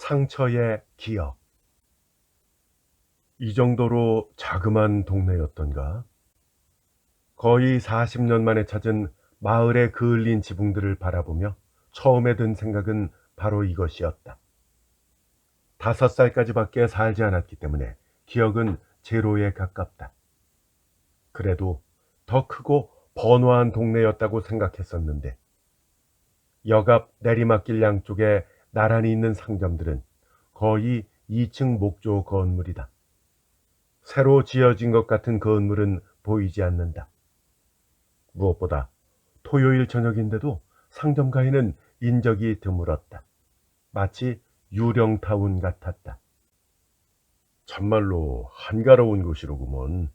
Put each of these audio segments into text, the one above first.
상처의 기억. 이 정도로 자그만 동네였던가? 거의 40년 만에 찾은 마을의 그을린 지붕들을 바라보며 처음에 든 생각은 바로 이것이었다. 5살까지밖에 살지 않았기 때문에 기억은 제로에 가깝다. 그래도 더 크고 번화한 동네였다고 생각했었는데 역 앞 내리막길 양쪽에 나란히 있는 상점들은 거의 2층 목조 건물이다. 새로 지어진 것 같은 건물은 보이지 않는다. 무엇보다 토요일 저녁인데도 상점가에는 인적이 드물었다. 마치 유령타운 같았다. 참말로 한가로운 곳이로구먼.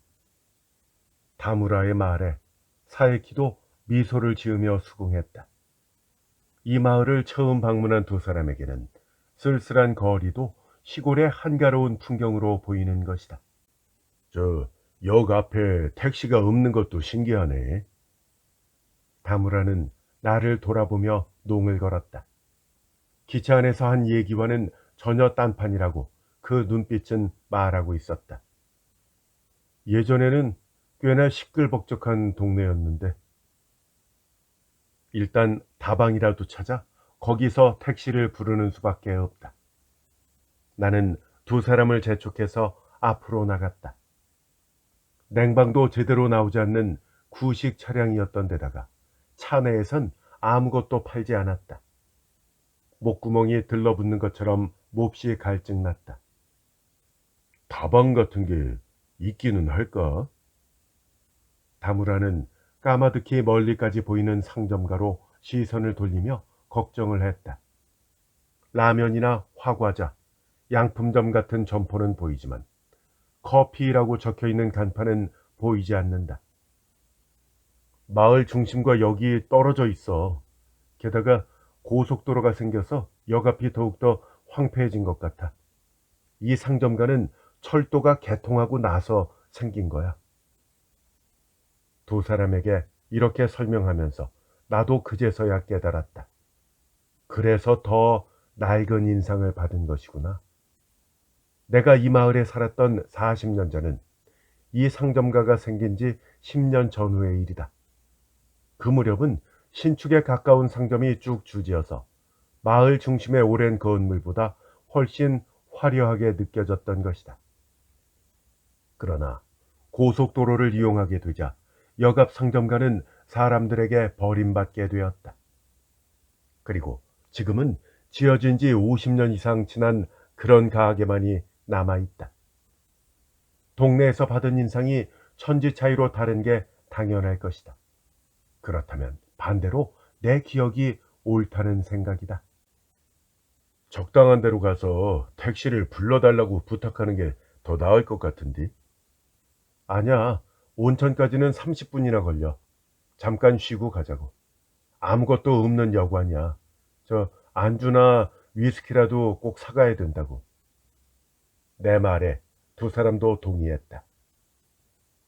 다무라의 말에 사에키도 미소를 지으며 수긍했다. 이 마을을 처음 방문한 두 사람에게는 쓸쓸한 거리도 시골의 한가로운 풍경으로 보이는 것이다. 역 앞에 택시가 없는 것도 신기하네. 다무라는 나를 돌아보며 농을 걸었다. 기차 안에서 한 얘기와는 전혀 딴판이라고 그 눈빛은 말하고 있었다. 예전에는 꽤나 시끌벅적한 동네였는데 일단 다방이라도 찾아 거기서 택시를 부르는 수밖에 없다. 나는 두 사람을 재촉해서 앞으로 나갔다. 냉방도 제대로 나오지 않는 구식 차량이었던 데다가 차 내에선 아무것도 팔지 않았다. 목구멍이 들러붙는 것처럼 몹시 갈증났다. 다방 같은 게 있기는 할까? 다무라는 까마득히 멀리까지 보이는 상점가로 시선을 돌리며 걱정을 했다. 라면이나 화과자, 양품점 같은 점포는 보이지만 커피라고 적혀있는 간판은 보이지 않는다. 마을 중심과 역이 떨어져 있어. 게다가 고속도로가 생겨서 역 앞이 더욱더 황폐해진 것 같아. 이 상점가는 철도가 개통하고 나서 생긴 거야. 두 사람에게 이렇게 설명하면서 나도 그제서야 깨달았다. 그래서 더 낡은 인상을 받은 것이구나. 내가 이 마을에 살았던 40년 전은 이 상점가가 생긴 지 10년 전후의 일이다. 그 무렵은 신축에 가까운 상점이 쭉 주지어서 마을 중심의 오랜 건물보다 훨씬 화려하게 느껴졌던 것이다. 그러나 고속도로를 이용하게 되자 역 앞 상점가는 사람들에게 버림받게 되었다. 그리고 지금은 지어진 지 50년 이상 지난 그런 가게만이 남아있다. 동네에서 받은 인상이 천지 차이로 다른 게 당연할 것이다. 그렇다면 반대로 내 기억이 옳다는 생각이다. 적당한 데로 가서 택시를 불러달라고 부탁하는 게 더 나을 것 같은데? 아니야. 온천까지는 30분이나 걸려. 잠깐 쉬고 가자고. 아무것도 없는 여관이야. 안주나 위스키라도 꼭 사가야 된다고. 내 말에 두 사람도 동의했다.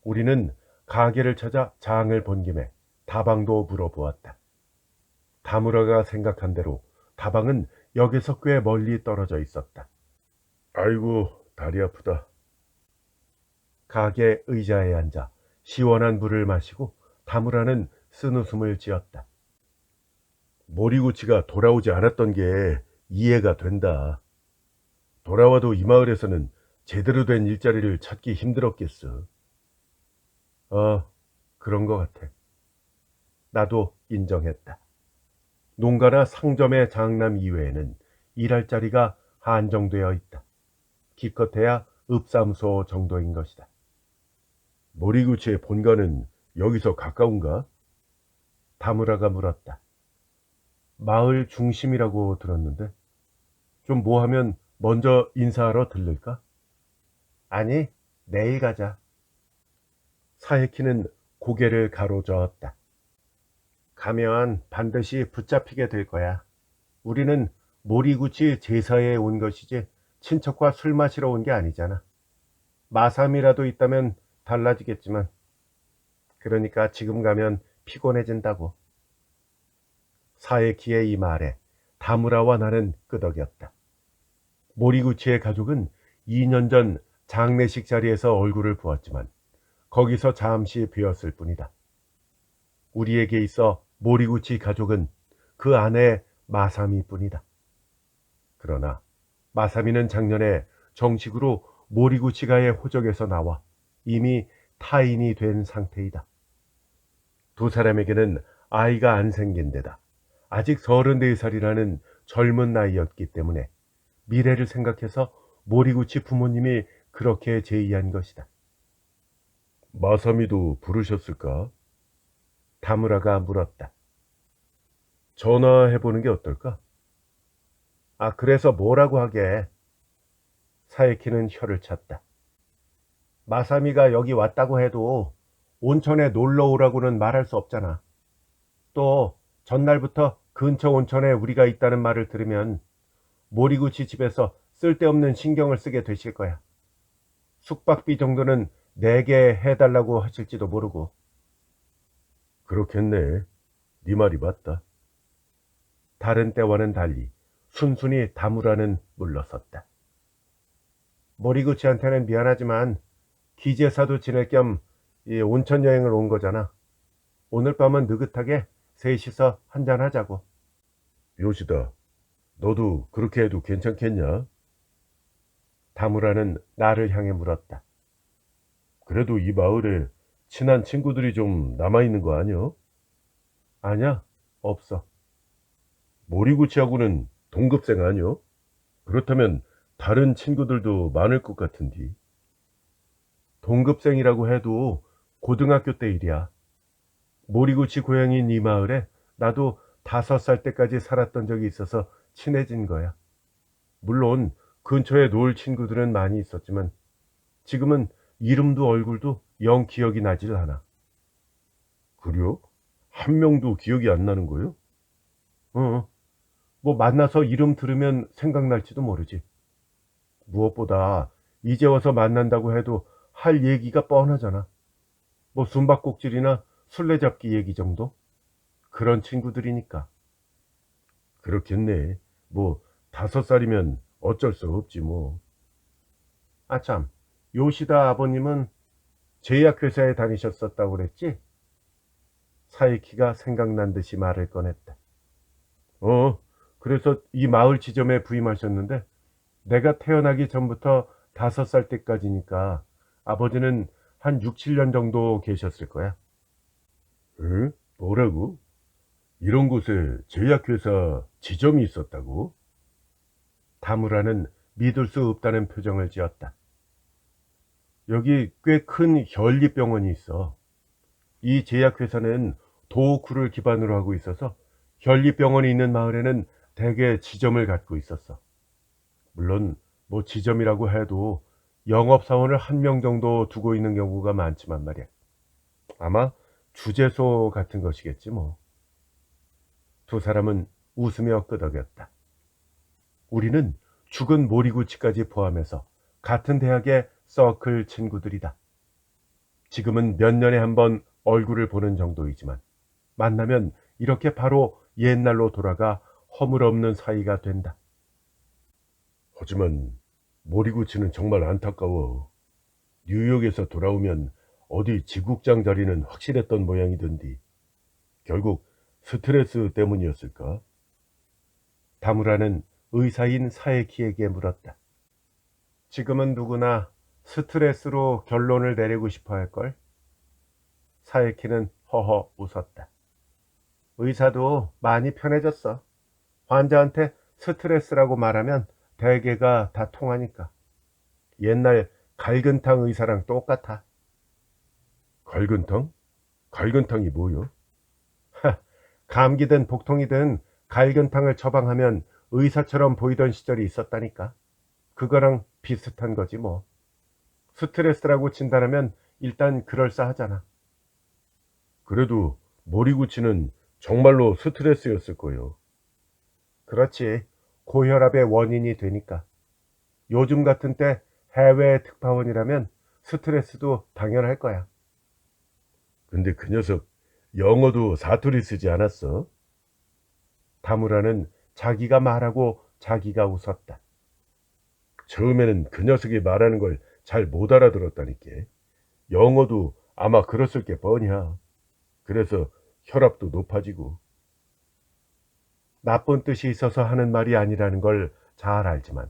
우리는 가게를 찾아 장을 본 김에 다방도 물어보았다. 다무라가 생각한 대로 다방은 역에서 꽤 멀리 떨어져 있었다. 아이고, 다리 아프다. 가게 의자에 앉아 시원한 물을 마시고 다무라는 쓴웃음을 지었다. 모리구치가 돌아오지 않았던 게 이해가 된다. 돌아와도 이 마을에서는 제대로 된 일자리를 찾기 힘들었겠어. 그런 것 같아. 나도 인정했다. 농가나 상점의 장남 이외에는 일할 자리가 한정되어 있다. 기껏해야 읍사무소 정도인 것이다. 모리구치의 본가는 여기서 가까운가? 다무라가 물었다. 마을 중심이라고 들었는데 좀 뭐 하면 먼저 인사하러 들를까? 아니, 내일 가자. 사에키는 고개를 가로저었다. 가면 반드시 붙잡히게 될 거야. 우리는 모리구치 제사에 온 것이지 친척과 술 마시러 온 게 아니잖아. 마삼이라도 있다면 달라지겠지만 그러니까 지금 가면 피곤해진다고. 사에키의 이 말에 다무라와 나는 끄덕였다. 모리구치의 가족은 2년 전 장례식 자리에서 얼굴을 보았지만 거기서 잠시 비었을 뿐이다. 우리에게 있어 모리구치 가족은 그 아내 마사미뿐이다. 그러나 마사미는 작년에 정식으로 모리구치가의 호적에서 나와 이미 타인이 된 상태이다. 두 사람에게는 아이가 안 생긴 데다 아직 34살이라는 젊은 나이였기 때문에 미래를 생각해서 모리구치 부모님이 그렇게 제의한 것이다. 마사미도 부르셨을까? 다무라가 물었다. 전화해보는 게 어떨까? 아, 그래서 뭐라고 하게? 사에키는 혀를 찼다. 마사미가 여기 왔다고 해도 온천에 놀러 오라고는 말할 수 없잖아. 또 전날부터 근처 온천에 우리가 있다는 말을 들으면 모리구치 집에서 쓸데없는 신경을 쓰게 되실 거야. 숙박비 정도는 내게 해달라고 하실지도 모르고. 그렇겠네. 네 말이 맞다. 다른 때와는 달리 순순히 다무라는 물러섰다. 모리구치한테는 미안하지만 기제사도 지낼 겸 온천 여행을 온 거잖아. 오늘 밤은 느긋하게 셋이서 한잔하자고. 요시다, 너도 그렇게 해도 괜찮겠냐? 다무라는 나를 향해 물었다. 그래도 이 마을에 친한 친구들이 좀 남아있는 거 아니야? 아냐, 없어. 모리구치하고는 동급생 아니야? 그렇다면 다른 친구들도 많을 것 같은데. 동급생이라고 해도 고등학교 때 일이야. 모리구치 고향인 이 마을에 나도 5살 때까지 살았던 적이 있어서 친해진 거야. 물론 근처에 놀 친구들은 많이 있었지만 지금은 이름도 얼굴도 영 기억이 나질 않아. 그래요? 한 명도 기억이 안 나는 거예요? 뭐 만나서 이름 들으면 생각날지도 모르지. 무엇보다 이제 와서 만난다고 해도 할 얘기가 뻔하잖아. 뭐 숨바꼭질이나 술래잡기 얘기 정도? 그런 친구들이니까. 그렇겠네. 뭐 5살이면 어쩔 수 없지 뭐. 아참, 요시다 아버님은 제약회사에 다니셨었다고 그랬지? 사이키가 생각난 듯이 말을 꺼냈다. 그래서 이 마을 지점에 부임하셨는데 내가 태어나기 전부터 5살 때까지니까 아버지는 한 6, 7년 정도 계셨을 거야. 응? 뭐라고? 이런 곳에 제약회사 지점이 있었다고? 다무라는 믿을 수 없다는 표정을 지었다. 여기 꽤 큰 현리병원이 있어. 이 제약회사는 도호쿠를 기반으로 하고 있어서 현리병원이 있는 마을에는 대개 지점을 갖고 있었어. 물론 뭐 지점이라고 해도 영업사원을 1명 정도 두고 있는 경우가 많지만 말이야. 아마 주재소 같은 것이겠지 뭐. 두 사람은 웃으며 끄덕였다. 우리는 죽은 모리구치까지 포함해서 같은 대학의 서클 친구들이다. 지금은 몇 년에 한 번 얼굴을 보는 정도이지만 만나면 이렇게 바로 옛날로 돌아가 허물없는 사이가 된다. 하지만 모리구치는 정말 안타까워. 뉴욕에서 돌아오면 어디 지국장 자리는 확실했던 모양이던디 결국 스트레스 때문이었을까? 다무라는 의사인 사에키에게 물었다. 지금은 누구나 스트레스로 결론을 내리고 싶어 할걸? 사에키는 허허 웃었다. 의사도 많이 편해졌어. 환자한테 스트레스라고 말하면 대개가 다 통하니까. 옛날 갈근탕 의사랑 똑같아. 갈근탕? 갈근탕이 뭐요? 감기든 복통이든 갈근탕을 처방하면 의사처럼 보이던 시절이 있었다니까. 그거랑 비슷한 거지 뭐. 스트레스라고 진단하면 일단 그럴싸하잖아. 그래도 모리구치는 정말로 스트레스였을 거예요. 그렇지. 고혈압의 원인이 되니까. 요즘 같은 때 해외 특파원이라면 스트레스도 당연할 거야. 근데 그 녀석 영어도 사투리 쓰지 않았어? 다무라는 자기가 말하고 자기가 웃었다. 처음에는 그 녀석이 말하는 걸 잘 못 알아들었다니까. 영어도 아마 그랬을 게 뻔이야. 그래서 혈압도 높아지고. 나쁜 뜻이 있어서 하는 말이 아니라는 걸 잘 알지만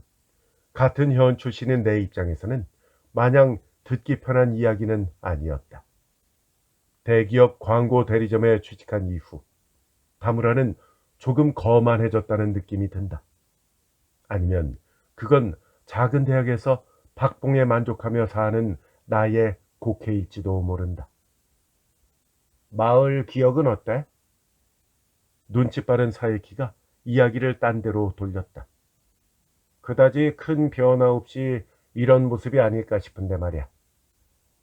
같은 현 출신인 내 입장에서는 마냥 듣기 편한 이야기는 아니었다. 대기업 광고 대리점에 취직한 이후 다무라는 조금 거만해졌다는 느낌이 든다. 아니면 그건 작은 대학에서 박봉에 만족하며 사는 나의 곡해일지도 모른다. 마을 기억은 어때? 눈치 빠른 사이키가 이야기를 딴 데로 돌렸다. 그다지 큰 변화 없이 이런 모습이 아닐까 싶은데 말이야.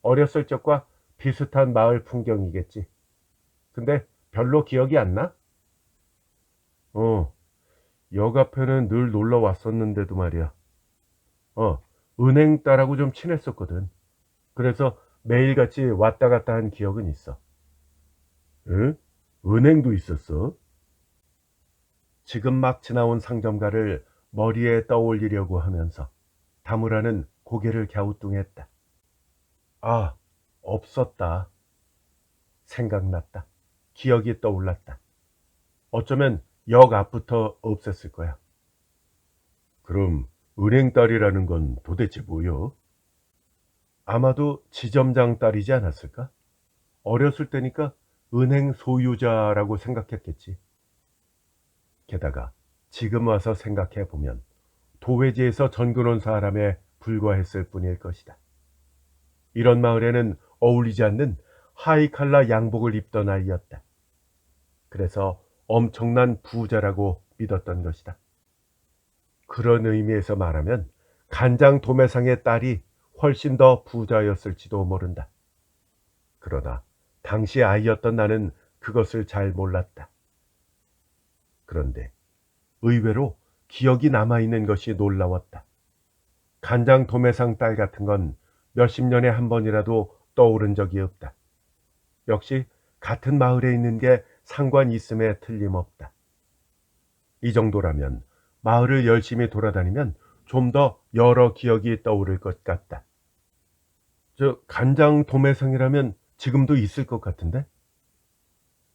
어렸을 적과 비슷한 마을 풍경이겠지. 근데 별로 기억이 안 나? 어, 역 앞에는 늘 놀러 왔었는데도 말이야. 은행 딸하고 좀 친했었거든. 그래서 매일같이 왔다 갔다 한 기억은 있어. 응? 은행도 있었어? 지금 막 지나온 상점가를 머리에 떠올리려고 하면서 다무라는 고개를 갸우뚱했다. 아, 없었다. 생각났다. 기억이 떠올랐다. 어쩌면 역 앞부터 없앴을 거야. 그럼 은행 딸이라는 건 도대체 뭐요? 아마도 지점장 딸이지 않았을까? 어렸을 때니까 은행 소유자라고 생각했겠지. 게다가 지금 와서 생각해 보면 도회지에서 전근 온 사람에 불과했을 뿐일 것이다. 이런 마을에는 어울리지 않는 하이칼라 양복을 입던 아이였다. 그래서 엄청난 부자라고 믿었던 것이다. 그런 의미에서 말하면 간장 도매상의 딸이 훨씬 더 부자였을지도 모른다. 그러나 당시 아이였던 나는 그것을 잘 몰랐다. 그런데 의외로 기억이 남아있는 것이 놀라웠다. 간장 도매상 딸 같은 건 몇십 년에 한 번이라도 떠오른 적이 없다. 역시 같은 마을에 있는 게 상관 있음에 틀림없다. 이 정도라면 마을을 열심히 돌아다니면 좀 더 여러 기억이 떠오를 것 같다. 저 간장 도매상이라면 지금도 있을 것 같은데?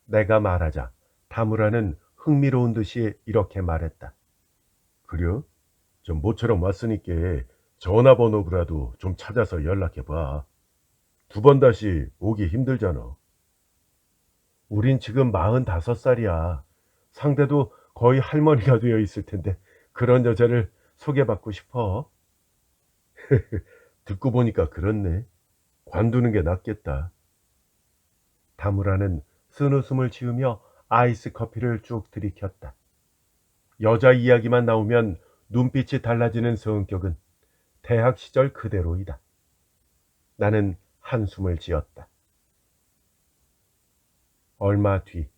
내가 말하자 다무라는 흥미로운 듯이 이렇게 말했다. 그려? 좀 모처럼 왔으니까 전화번호라도 좀 찾아서 연락해봐. 두 번 다시 오기 힘들잖아. 우린 지금 45살이야. 상대도 거의 할머니가 되어 있을 텐데 그런 여자를 소개받고 싶어? 듣고 보니까 그렇네. 관두는 게 낫겠다. 다무라는 쓴웃음을 지으며 아이스 커피를 쭉 들이켰다. 여자 이야기만 나오면 눈빛이 달라지는 성격은 대학 시절 그대로이다. 나는 한숨을 지었다. 얼마 뒤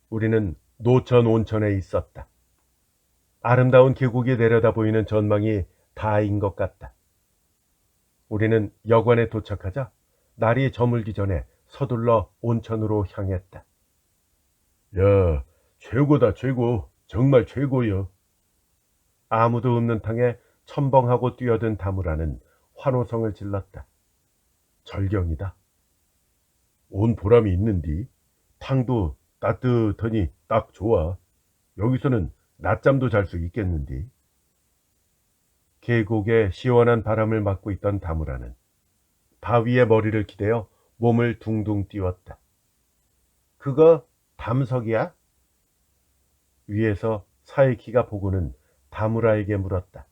우리는 노천 온천에 있었다. 아름다운 계곡이 내려다 보이는 전망이 다인 것 같다. 우리는 여관에 도착하자 날이 저물기 전에 서둘러 온천으로 향했다. 야, 최고다 최고. 정말 최고요. 아무도 없는 탕에 첨벙하고 뛰어든 다무라는 환호성을 질렀다. 절경이다. 온 보람이 있는디. 탕도 따뜻하니 딱 좋아. 여기서는 낮잠도 잘 수 있겠는디. 계곡에 시원한 바람을 맞고 있던 다무라는 바위에 머리를 기대어 몸을 둥둥 띄웠다. 그거 담석이야? 위에서 사이키가 보고는 다무라에게 물었다.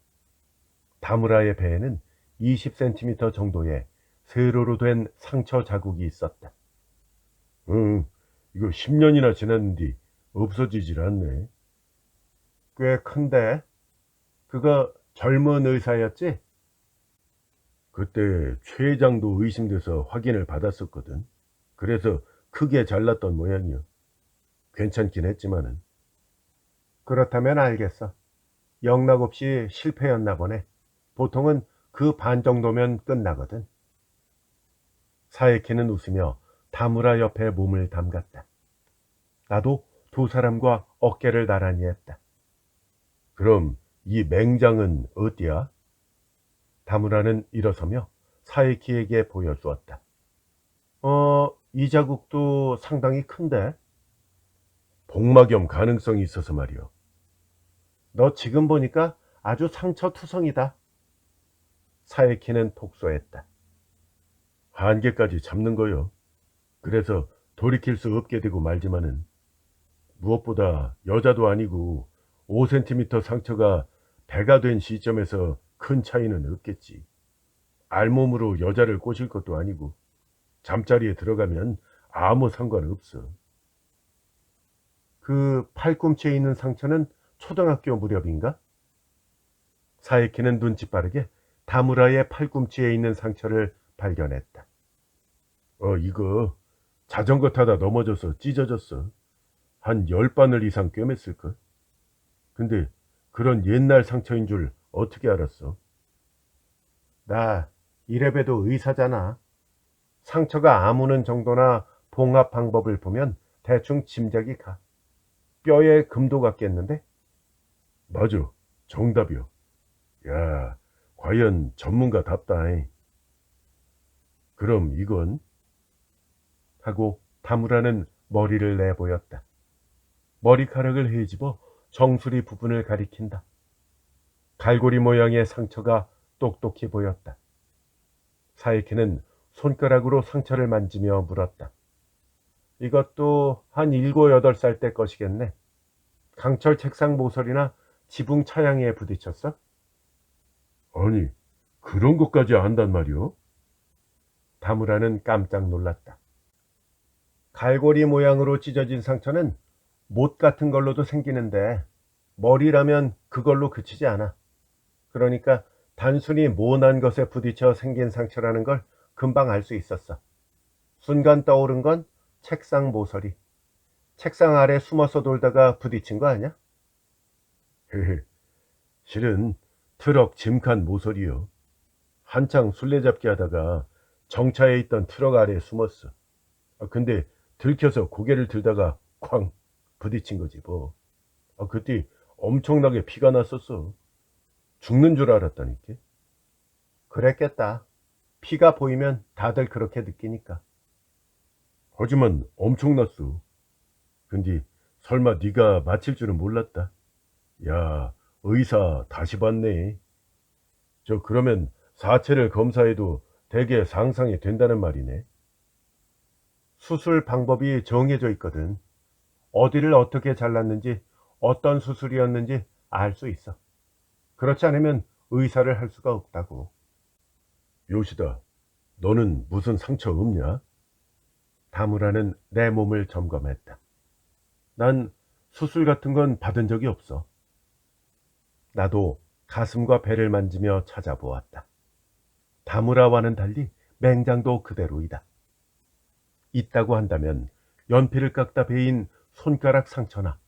다무라의 배에는 20cm 정도의 세로로 된 상처 자국이 있었다. 응, 이거 10년이나 지났는데 없어지질 않네. 꽤 큰데? 그거 젊은 의사였지? 그때 최 회장도 의심돼서 확인을 받았었거든. 그래서 크게 잘랐던 모양이요. 괜찮긴 했지만은. 그렇다면 알겠어. 영락 없이 실패였나 보네. 보통은 그 반 정도면 끝나거든. 사에키는 웃으며 다무라 옆에 몸을 담갔다. 나도 두 사람과 어깨를 나란히 했다. 그럼 이 맹장은 어디야? 다무라는 일어서며 사이키에게 보여주었다. 이 자국도 상당히 큰데? 복막염 가능성이 있어서 말이오. 너 지금 보니까 아주 상처투성이다. 사이키는 독소했다. 한계까지 잡는 거요. 그래서 돌이킬 수 없게 되고 말지만은 무엇보다 여자도 아니고 5cm 상처가 배가 된 시점에서 큰 차이는 없겠지. 알몸으로 여자를 꼬실 것도 아니고 잠자리에 들어가면 아무 상관없어. 그 팔꿈치에 있는 상처는 초등학교 무렵인가? 사이키는 눈치 빠르게 다무라의 팔꿈치에 있는 상처를 발견했다. 이거 자전거 타다 넘어져서 찢어졌어. 한 10바늘 이상 꿰맸을걸. 근데 그런 옛날 상처인 줄 어떻게 알았어? 나 이래봬도 의사잖아. 상처가 아무는 정도나 봉합 방법을 보면 대충 짐작이 가. 뼈에 금도 갔겠는데? 맞아. 정답이요. 야, 과연 전문가답다. 그럼 이건? 하고 다무라는 머리를 내보였다. 머리카락을 헤집어 정수리 부분을 가리킨다. 갈고리 모양의 상처가 똑똑히 보였다. 사이키는 손가락으로 상처를 만지며 물었다. 이것도 한 7, 8살 때 것이겠네. 강철 책상 모서리나 지붕 차양에 부딪혔어? 아니, 그런 것까지 안단 말이오? 다무라는 깜짝 놀랐다. 갈고리 모양으로 찢어진 상처는 못 같은 걸로도 생기는데 머리라면 그걸로 그치지 않아. 그러니까 단순히 모난 것에 부딪혀 생긴 상처라는 걸 금방 알 수 있었어. 순간 떠오른 건 책상 모서리. 책상 아래 숨어서 돌다가 부딪힌 거 아니야? 실은 트럭 짐칸 모서리요. 한창 술래잡기 하다가 정차에 있던 트럭 아래에 숨었어. 근데 들켜서 고개를 들다가 쾅 부딪힌 거지 뭐. 그때 엄청나게 피가 났었어. 죽는 줄 알았다니까. 그랬겠다. 피가 보이면 다들 그렇게 느끼니까. 하지만 엄청났어. 근데 설마 네가 맞힐 줄은 몰랐다. 야, 의사 다시 봤네. 그러면 사체를 검사해도 대개 상상이 된다는 말이네. 수술 방법이 정해져 있거든. 어디를 어떻게 잘랐는지, 어떤 수술이었는지 알 수 있어. 그렇지 않으면 의사를 할 수가 없다고. 요시다, 너는 무슨 상처 없냐? 다무라는 내 몸을 점검했다. 난 수술 같은 건 받은 적이 없어. 나도 가슴과 배를 만지며 찾아보았다. 다무라와는 달리 맹장도 그대로이다. 있다고 한다면 연필을 깎다 베인 손가락 상처나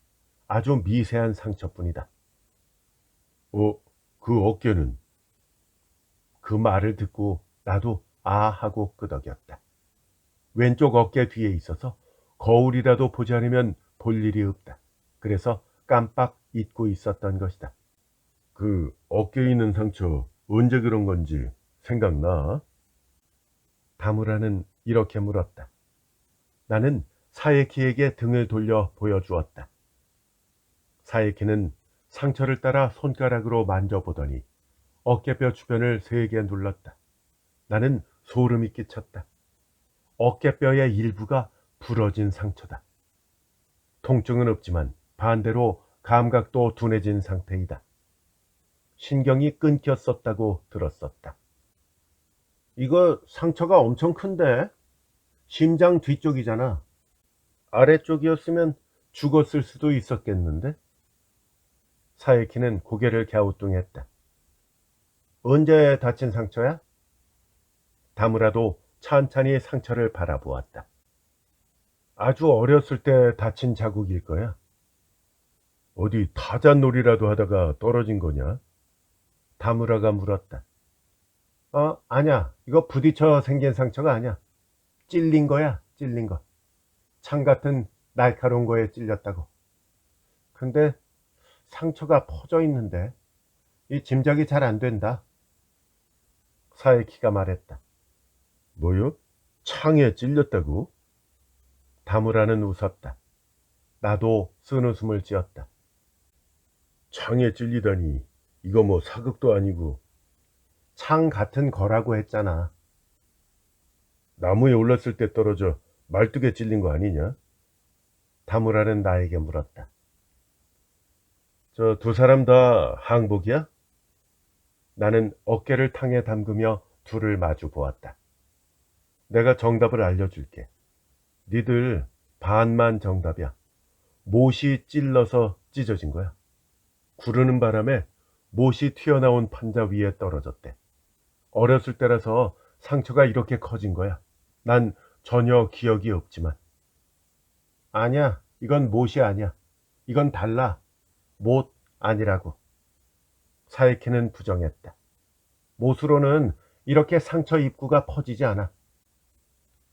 아주 미세한 상처뿐이다. 그 어깨는? 그 말을 듣고 나도 아 하고 끄덕였다. 왼쪽 어깨 뒤에 있어서 거울이라도 보지 않으면 볼 일이 없다. 그래서 깜빡 잊고 있었던 것이다. 그 어깨에 있는 상처 언제 그런 건지 생각나? 다무라는 이렇게 물었다. 나는 사에키에게 등을 돌려 보여주었다. 사에키는 상처를 따라 손가락으로 만져보더니 어깨뼈 주변을 세게 눌렀다. 나는 소름이 끼쳤다. 어깨뼈의 일부가 부러진 상처다. 통증은 없지만 반대로 감각도 둔해진 상태이다. 신경이 끊겼었다고 들었었다. 이거 상처가 엄청 큰데? 심장 뒤쪽이잖아. 아래쪽이었으면 죽었을 수도 있었겠는데? 사에키는 고개를 갸우뚱했다. 언제 다친 상처야? 다무라도 찬찬히 상처를 바라보았다. 아주 어렸을 때 다친 자국일 거야. 어디 타잔놀이라도 하다가 떨어진 거냐? 다무라가 물었다. 아니야. 이거 부딪혀 생긴 상처가 아니야. 찔린 거야, 찔린 거. 창 같은 날카로운 거에 찔렸다고. 근데 상처가 퍼져 있는데 이 짐작이 잘 안 된다. 사에키가 말했다. 뭐요? 창에 찔렸다고? 다무라는 웃었다. 나도 쓴웃음을 지었다. 창에 찔리다니, 이거 뭐 사극도 아니고. 창 같은 거라고 했잖아. 나무에 올랐을 때 떨어져 말뚝에 찔린 거 아니냐? 다무라는 나에게 물었다. 저 두 사람 다 항복이야? 나는 어깨를 탕에 담그며 둘을 마주 보았다. 내가 정답을 알려줄게. 니들 반만 정답이야. 못이 찔러서 찢어진 거야. 구르는 바람에 못이 튀어나온 판자 위에 떨어졌대. 어렸을 때라서 상처가 이렇게 커진 거야. 난 전혀 기억이 없지만. 아니야, 이건 못이 아니야. 이건 달라. 못 아니라고. 사에키는 부정했다. 못으로는 이렇게 상처 입구가 퍼지지 않아.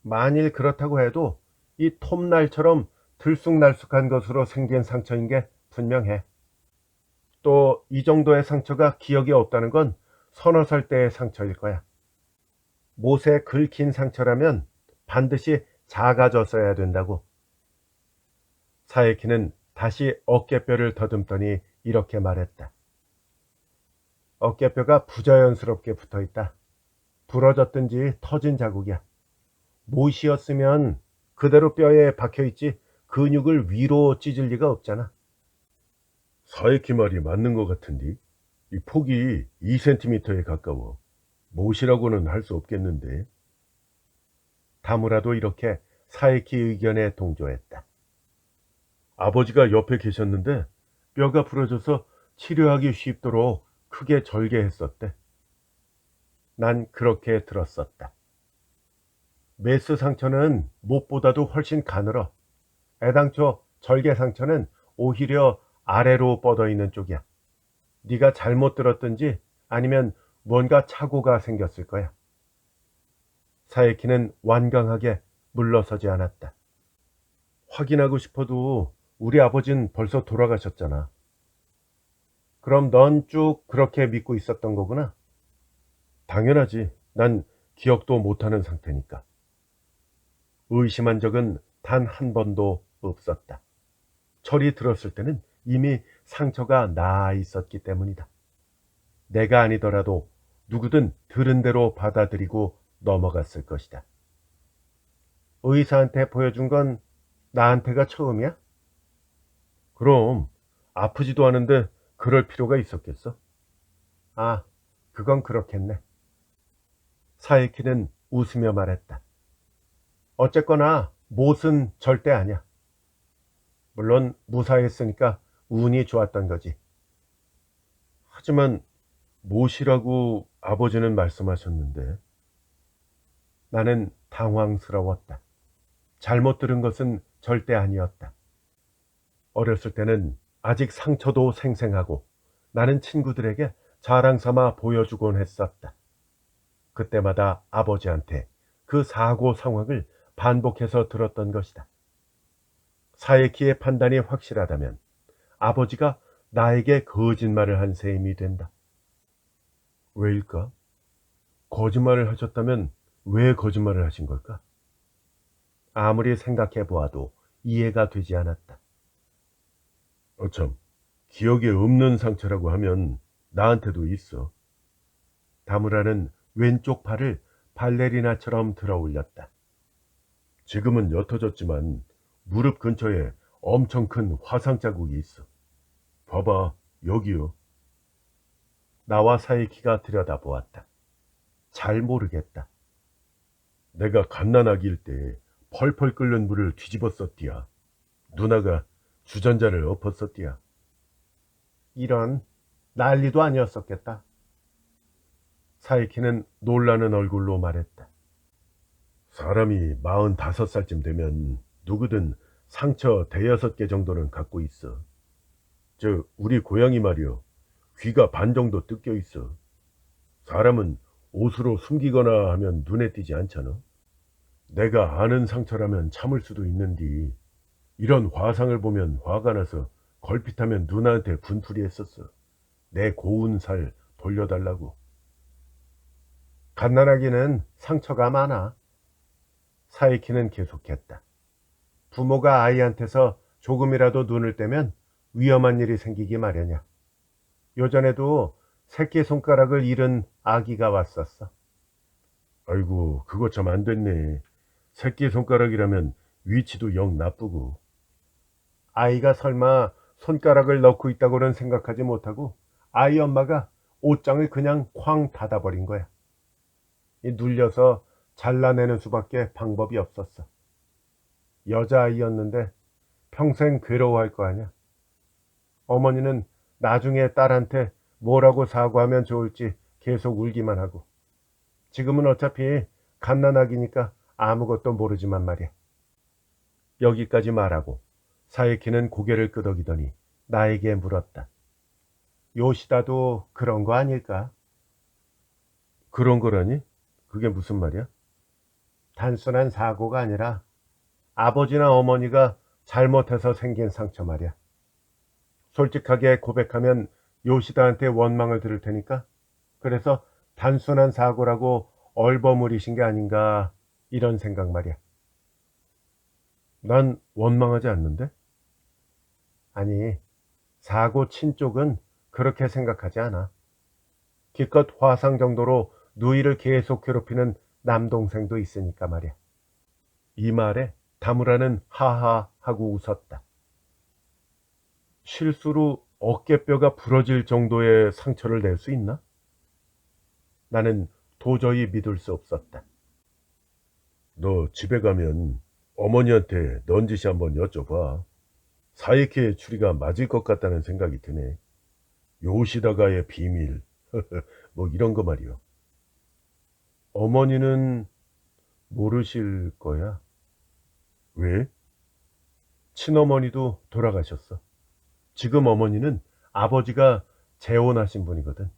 만일 그렇다고 해도 이 톱날처럼 들쑥날쑥한 것으로 생긴 상처인 게 분명해. 또 이 정도의 상처가 기억이 없다는 건 서너 살 때의 상처일 거야. 못에 긁힌 상처라면 반드시 작아졌어야 된다고. 사에키는 다시 어깨뼈를 더듬더니 이렇게 말했다. 어깨뼈가 부자연스럽게 붙어있다. 부러졌든지 터진 자국이야. 못이었으면 그대로 뼈에 박혀있지 근육을 위로 찢을 리가 없잖아. 사에키 말이 맞는 것 같은데 이 폭이 2cm에 가까워. 못이라고는 할 수 없겠는데. 다무라도 이렇게 사에키 의견에 동조했다. 아버지가 옆에 계셨는데 뼈가 부러져서 치료하기 쉽도록 크게 절개했었대. 난 그렇게 들었었다. 메스 상처는 못보다도 훨씬 가늘어. 애당초 절개 상처는 오히려 아래로 뻗어 있는 쪽이야. 네가 잘못 들었든지 아니면 뭔가 착오가 생겼을 거야. 사에키는 완강하게 물러서지 않았다. 확인하고 싶어도 우리 아버진 벌써 돌아가셨잖아. 그럼 넌 쭉 그렇게 믿고 있었던 거구나? 당연하지. 난 기억도 못하는 상태니까. 의심한 적은 단 한 번도 없었다. 철이 들었을 때는 이미 상처가 나아 있었기 때문이다. 내가 아니더라도 누구든 들은 대로 받아들이고 넘어갔을 것이다. 의사한테 보여준 건 나한테가 처음이야? 그럼 아프지도 않은데 그럴 필요가 있었겠어? 아, 그건 그렇겠네. 사에키는 웃으며 말했다. 어쨌거나 못은 절대 아니야. 물론 무사했으니까 운이 좋았던 거지. 하지만 못이라고 아버지는 말씀하셨는데. 나는 당황스러웠다. 잘못 들은 것은 절대 아니었다. 어렸을 때는 아직 상처도 생생하고 나는 친구들에게 자랑 삼아 보여주곤 했었다. 그때마다 아버지한테 그 사고 상황을 반복해서 들었던 것이다. 사에키의 판단이 확실하다면 아버지가 나에게 거짓말을 한 셈이 된다. 왜일까? 거짓말을 하셨다면 왜 거짓말을 하신 걸까? 아무리 생각해 보아도 이해가 되지 않았다. 참, 기억에 없는 상처라고 하면 나한테도 있어. 다무라는 왼쪽 팔을 발레리나처럼 들어 올렸다. 지금은 옅어졌지만 무릎 근처에 엄청 큰 화상 자국이 있어. 봐봐, 여기요. 나와 사이키가 들여다보았다. 잘 모르겠다. 내가 갓난아기일 때 펄펄 끓는 물을 뒤집었었디야. 누나가 주전자를 엎었었디야. 이런, 난리도 아니었었겠다. 사이키는 놀라는 얼굴로 말했다. 사람이 45살쯤 되면 누구든 상처 대여섯 개 정도는 갖고 있어. 우리 고양이 말이여, 귀가 반 정도 뜯겨 있어. 사람은 옷으로 숨기거나 하면 눈에 띄지 않잖아. 내가 아는 상처라면 참을 수도 있는디, 이런 화상을 보면 화가 나서 걸핏하면 누나한테 분풀이 했었어. 내 고운 살 돌려달라고. 갓난아기는 상처가 많아. 사이키는 계속했다. 부모가 아이한테서 조금이라도 눈을 떼면 위험한 일이 생기기 마련이야. 요전에도 새끼손가락을 잃은 아기가 왔었어. 아이고, 그거 참 안 됐네. 새끼손가락이라면 위치도 영 나쁘고. 아이가 설마 손가락을 넣고 있다고는 생각하지 못하고 아이 엄마가 옷장을 그냥 쾅 닫아버린 거야. 눌려서 잘라내는 수밖에 방법이 없었어. 여자아이였는데 평생 괴로워할 거 아니야. 어머니는 나중에 딸한테 뭐라고 사과하면 좋을지 계속 울기만 하고, 지금은 어차피 갓난아기니까 아무것도 모르지만 말이야. 여기까지 말하고 사이키는 고개를 끄덕이더니 나에게 물었다. 요시다도 그런 거 아닐까? 그런 거라니? 그게 무슨 말이야? 단순한 사고가 아니라 아버지나 어머니가 잘못해서 생긴 상처 말이야. 솔직하게 고백하면 요시다한테 원망을 들을 테니까, 그래서 단순한 사고라고 얼버무리신 게 아닌가, 이런 생각 말이야. 난 원망하지 않는데? 아니, 사고 친 쪽은 그렇게 생각하지 않아. 기껏 화상 정도로 누이를 계속 괴롭히는 남동생도 있으니까 말이야. 이 말에 다무라는 하하 하고 웃었다. 실수로 어깨뼈가 부러질 정도의 상처를 낼 수 있나? 나는 도저히 믿을 수 없었다. 너 집에 가면 어머니한테 넌지시 한번 여쭤봐. 사이키의 추리가 맞을 것 같다는 생각이 드네. 요시다가의 비밀, 뭐 이런 거 말이요. 어머니는 모르실 거야. 왜? 친어머니도 돌아가셨어. 지금 어머니는 아버지가 재혼하신 분이거든.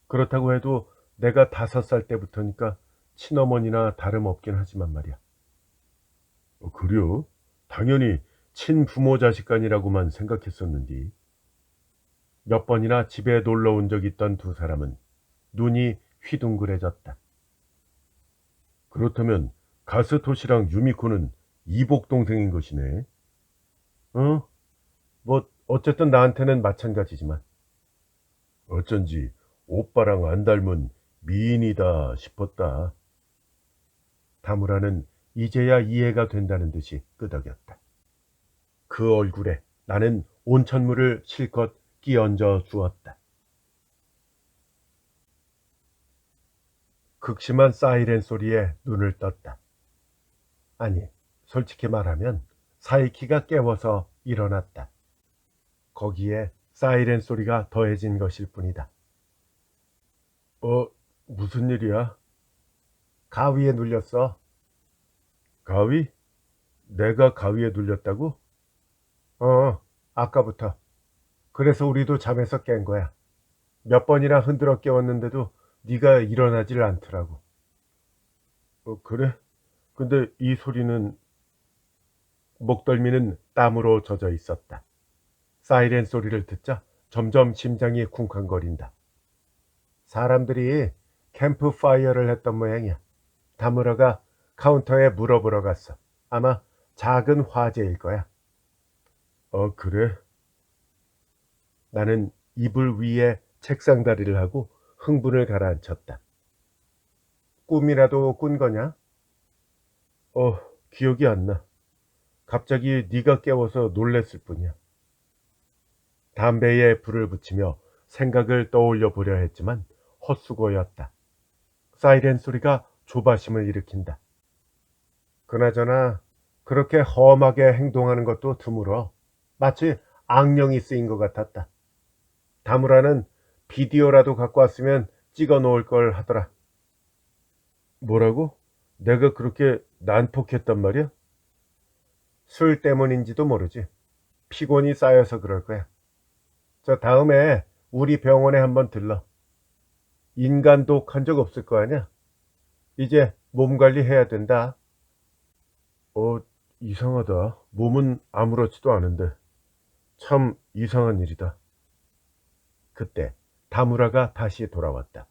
그렇다고 해도 내가 5살 때부터니까 친어머니나 다름없긴 하지만 말이야. 그래요? 당연히 친부모 자식간이라고만 생각했었는데, 몇 번이나 집에 놀러 온 적 있던 두 사람은 눈이 휘둥그레졌다. 그렇다면 가스토시랑 유미코는 이복 동생인 것이네. 어? 뭐 어쨌든 나한테는 마찬가지지만, 어쩐지 오빠랑 안 닮은 미인이다 싶었다. 다무라는 이제야 이해가 된다는 듯이 끄덕였다. 그 얼굴에 나는 온천물을 실컷 끼얹어 주었다. 극심한 사이렌 소리에 눈을 떴다. 아니, 솔직히 말하면 사이키가 깨워서 일어났다. 거기에 사이렌 소리가 더해진 것일 뿐이다. 무슨 일이야? 가위에 눌렸어. 가위? 내가 가위에 눌렸다고? 아까부터. 그래서 우리도 잠에서 깬 거야. 몇 번이나 흔들어 깨웠는데도 네가 일어나질 않더라고. 그래? 근데 이 소리는... 목덜미는 땀으로 젖어 있었다. 사이렌 소리를 듣자 점점 심장이 쿵쾅거린다. 사람들이 캠프파이어를 했던 모양이야. 다무라가 카운터에 물어보러 갔어. 아마 작은 화재일 거야. 그래? 나는 이불 위에 책상 다리를 하고 흥분을 가라앉혔다. 꿈이라도 꾼 거냐? 기억이 안 나. 갑자기 네가 깨워서 놀랬을 뿐이야. 담배에 불을 붙이며 생각을 떠올려 보려 했지만 헛수고였다. 사이렌 소리가 조바심을 일으킨다. 그나저나 그렇게 험하게 행동하는 것도 드물어. 마치 악령이 쓰인 것 같았다. 다무라는 비디오라도 갖고 왔으면 찍어 놓을 걸 하더라. 뭐라고? 내가 그렇게 난폭했단 말이야? 술 때문인지도 모르지. 피곤이 쌓여서 그럴 거야. 저 다음에 우리 병원에 한번 들러. 인간독 한 적 없을 거 아니야? 이제 몸 관리해야 된다. 이상하다. 몸은 아무렇지도 않은데. 참 이상한 일이다. 그때 다무라가 다시 돌아왔다.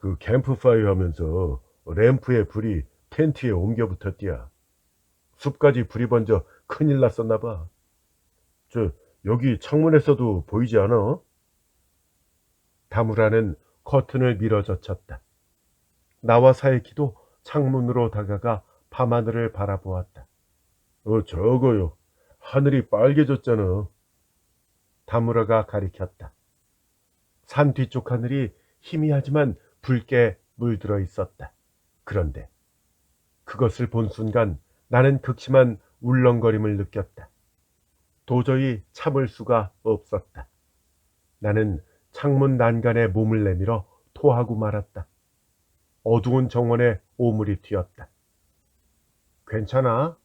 그 캠프파이어 하면서 램프에 불이 텐트에 옮겨 붙었디야. 숲까지 불이 번져 큰일 났었나 봐. 저 여기 창문에서도 보이지 않아? 다무라는 커튼을 밀어젖혔다. 나와 사이키도 창문으로 다가가 밤하늘을 바라보았다. 저거요. 하늘이 빨개졌잖아. 다무라가 가리켰다. 산 뒤쪽 하늘이 희미하지만 붉게 물들어 있었다. 그런데 그것을 본 순간 나는 극심한 울렁거림을 느꼈다. 도저히 참을 수가 없었다. 나는 창문 난간에 몸을 내밀어 토하고 말았다. 어두운 정원에 오물이 튀었다. 괜찮아?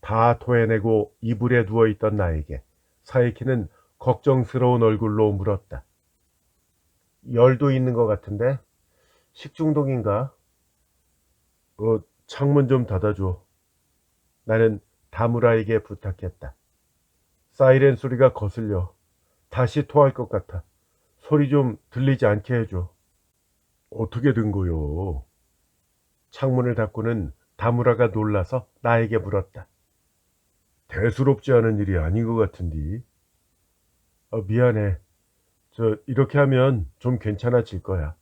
다 토해내고 이불에 누워있던 나에게 사이키는 걱정스러운 얼굴로 물었다. 열도 있는 것 같은데? 식중독인가? 창문 좀 닫아줘. 나는 다무라에게 부탁했다. 사이렌 소리가 거슬려. 다시 토할 것 같아. 소리 좀 들리지 않게 해줘. 어떻게 된 거요? 창문을 닫고는 다무라가 놀라서 나에게 물었다. 대수롭지 않은 일이 아닌 것 같은디. 미안해. 이렇게 하면 좀 괜찮아질 거야.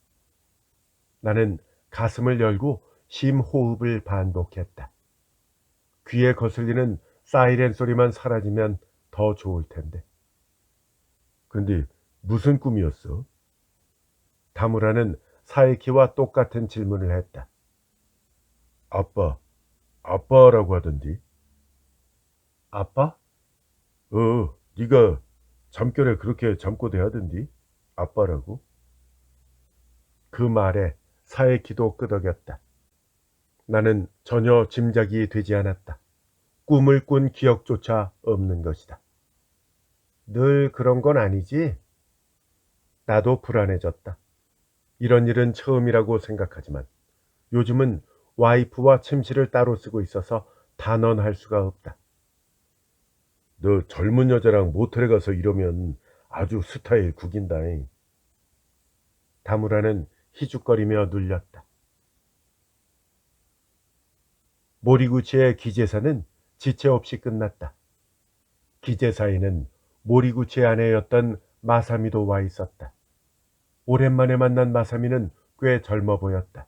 나는 가슴을 열고 심호흡을 반복했다. 귀에 거슬리는 사이렌 소리만 사라지면 더 좋을 텐데. 근데 무슨 꿈이었어? 다무라는 사이키와 똑같은 질문을 했다. 아빠, 아빠라고 하던디. 아빠? 네가 잠결에 그렇게 잠꼬대하던디. 아빠라고. 그 말에 사이키도 끄덕였다. 나는 전혀 짐작이 되지 않았다. 꿈을 꾼 기억조차 없는 것이다. 늘 그런 건 아니지? 나도 불안해졌다. 이런 일은 처음이라고 생각하지만 요즘은 와이프와 침실을 따로 쓰고 있어서 단언할 수가 없다. 너 젊은 여자랑 모텔에 가서 이러면 아주 스타일 구긴다잉. 다무라는 희죽거리며 눌렸다. 모리구치의 기제사는 지체 없이 끝났다. 기제사에는 모리구치 아내였던 마사미도 와 있었다. 오랜만에 만난 마사미는 꽤 젊어 보였다.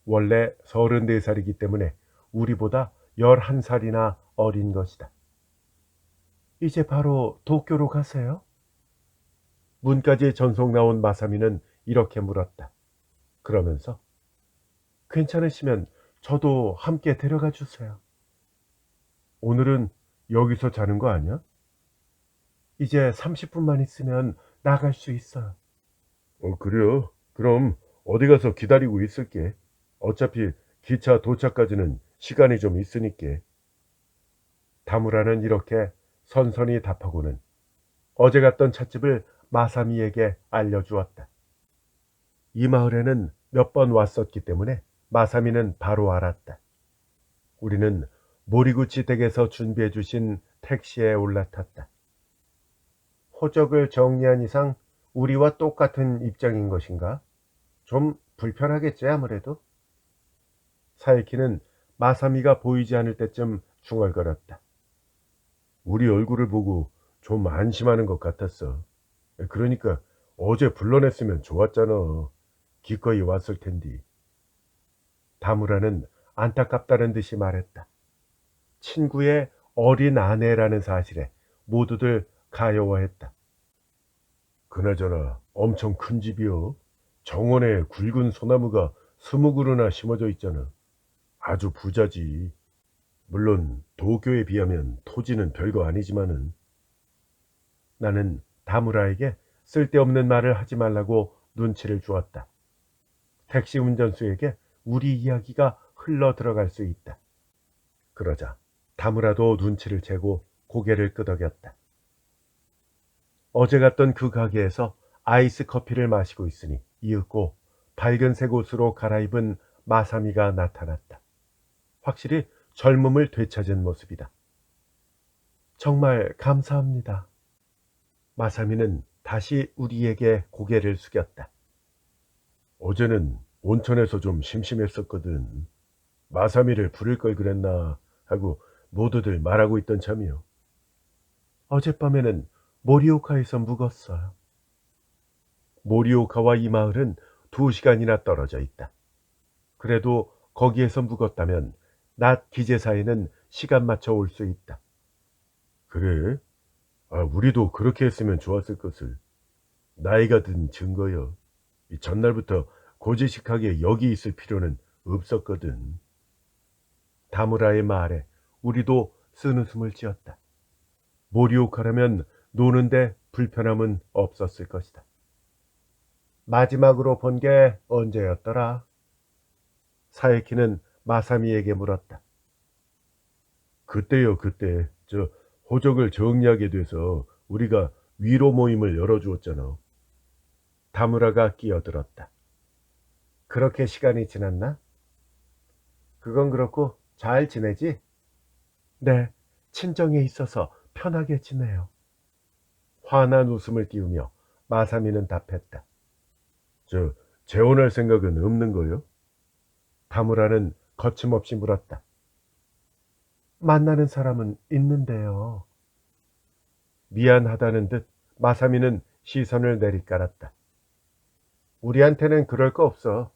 원래 34살이기 때문에 우리보다 11살이나 어린 것이다. 이제 바로 도쿄로 가세요? 문까지 전속 나온 마사미는 이렇게 물었다. 그러면서 괜찮으시면 저도 함께 데려가 주세요. 오늘은 여기서 자는 거 아니야? 이제 30분만 있으면 나갈 수 있어요. 그래요? 그럼 어디 가서 기다리고 있을게. 어차피 기차 도착까지는 시간이 좀 있으니까. 다무라는 이렇게 선선히 답하고는 어제 갔던 찻집을 마사미에게 알려주었다. 이 마을에는 몇 번 왔었기 때문에 마사미는 바로 알았다. 우리는 모리구치 댁에서 준비해 주신 택시에 올라탔다. 호적을 정리한 이상 우리와 똑같은 입장인 것인가? 좀 불편하겠지 아무래도. 사이키는 마사미가 보이지 않을 때쯤 중얼거렸다. 우리 얼굴을 보고 좀 안심하는 것 같았어. 그러니까 어제 불러냈으면 좋았잖아. 기꺼이 왔을 텐디. 다무라는 안타깝다는 듯이 말했다. 친구의 어린 아내라는 사실에 모두들 가여워했다. 그나저나 엄청 큰 집이요. 정원에 굵은 소나무가 20그루나 심어져 있잖아. 아주 부자지. 물론 도쿄에 비하면 토지는 별거 아니지만은. 나는 다무라에게 쓸데없는 말을 하지 말라고 눈치를 주었다. 택시 운전수에게 우리 이야기가 흘러 들어갈 수 있다. 그러자 다무라도 눈치를 채고 고개를 끄덕였다. 어제 갔던 그 가게에서 아이스 커피를 마시고 있으니 이윽고 밝은색 옷으로 갈아입은 마사미가 나타났다. 확실히 젊음을 되찾은 모습이다. 정말 감사합니다. 마사미는 다시 우리에게 고개를 숙였다. 어제는 온천에서 좀 심심했었거든. 마사미를 부를 걸 그랬나 하고 모두들 말하고 있던 참이요. 어젯밤에는 모리오카에서 묵었어요. 모리오카와 이 마을은 2시간이나 떨어져 있다. 그래도 거기에서 묵었다면 낮 기제사에는 시간 맞춰 올 수 있다. 그래? 우리도 그렇게 했으면 좋았을 것을. 나이가 든 증거여. 이 전날부터 고지식하게 여기 있을 필요는 없었거든. 다무라의 말에 우리도 쓴웃음을 지었다. 모리오카라면 노는데 불편함은 없었을 것이다. 마지막으로 본 게 언제였더라? 사에키는 마사미에게 물었다. 그때요, 그때. 호적을 정리하게 돼서 우리가 위로 모임을 열어주었잖아. 다무라가 끼어들었다. 그렇게 시간이 지났나? 그건 그렇고 잘 지내지? 네, 친정에 있어서 편하게 지내요. 환한 웃음을 띄우며 마사미는 답했다. 저, 재혼할 생각은 없는 거요? 다무라는 거침없이 물었다. 만나는 사람은 있는데요. 미안하다는 듯 마사미는 시선을 내리깔았다. 우리한테는 그럴 거 없어.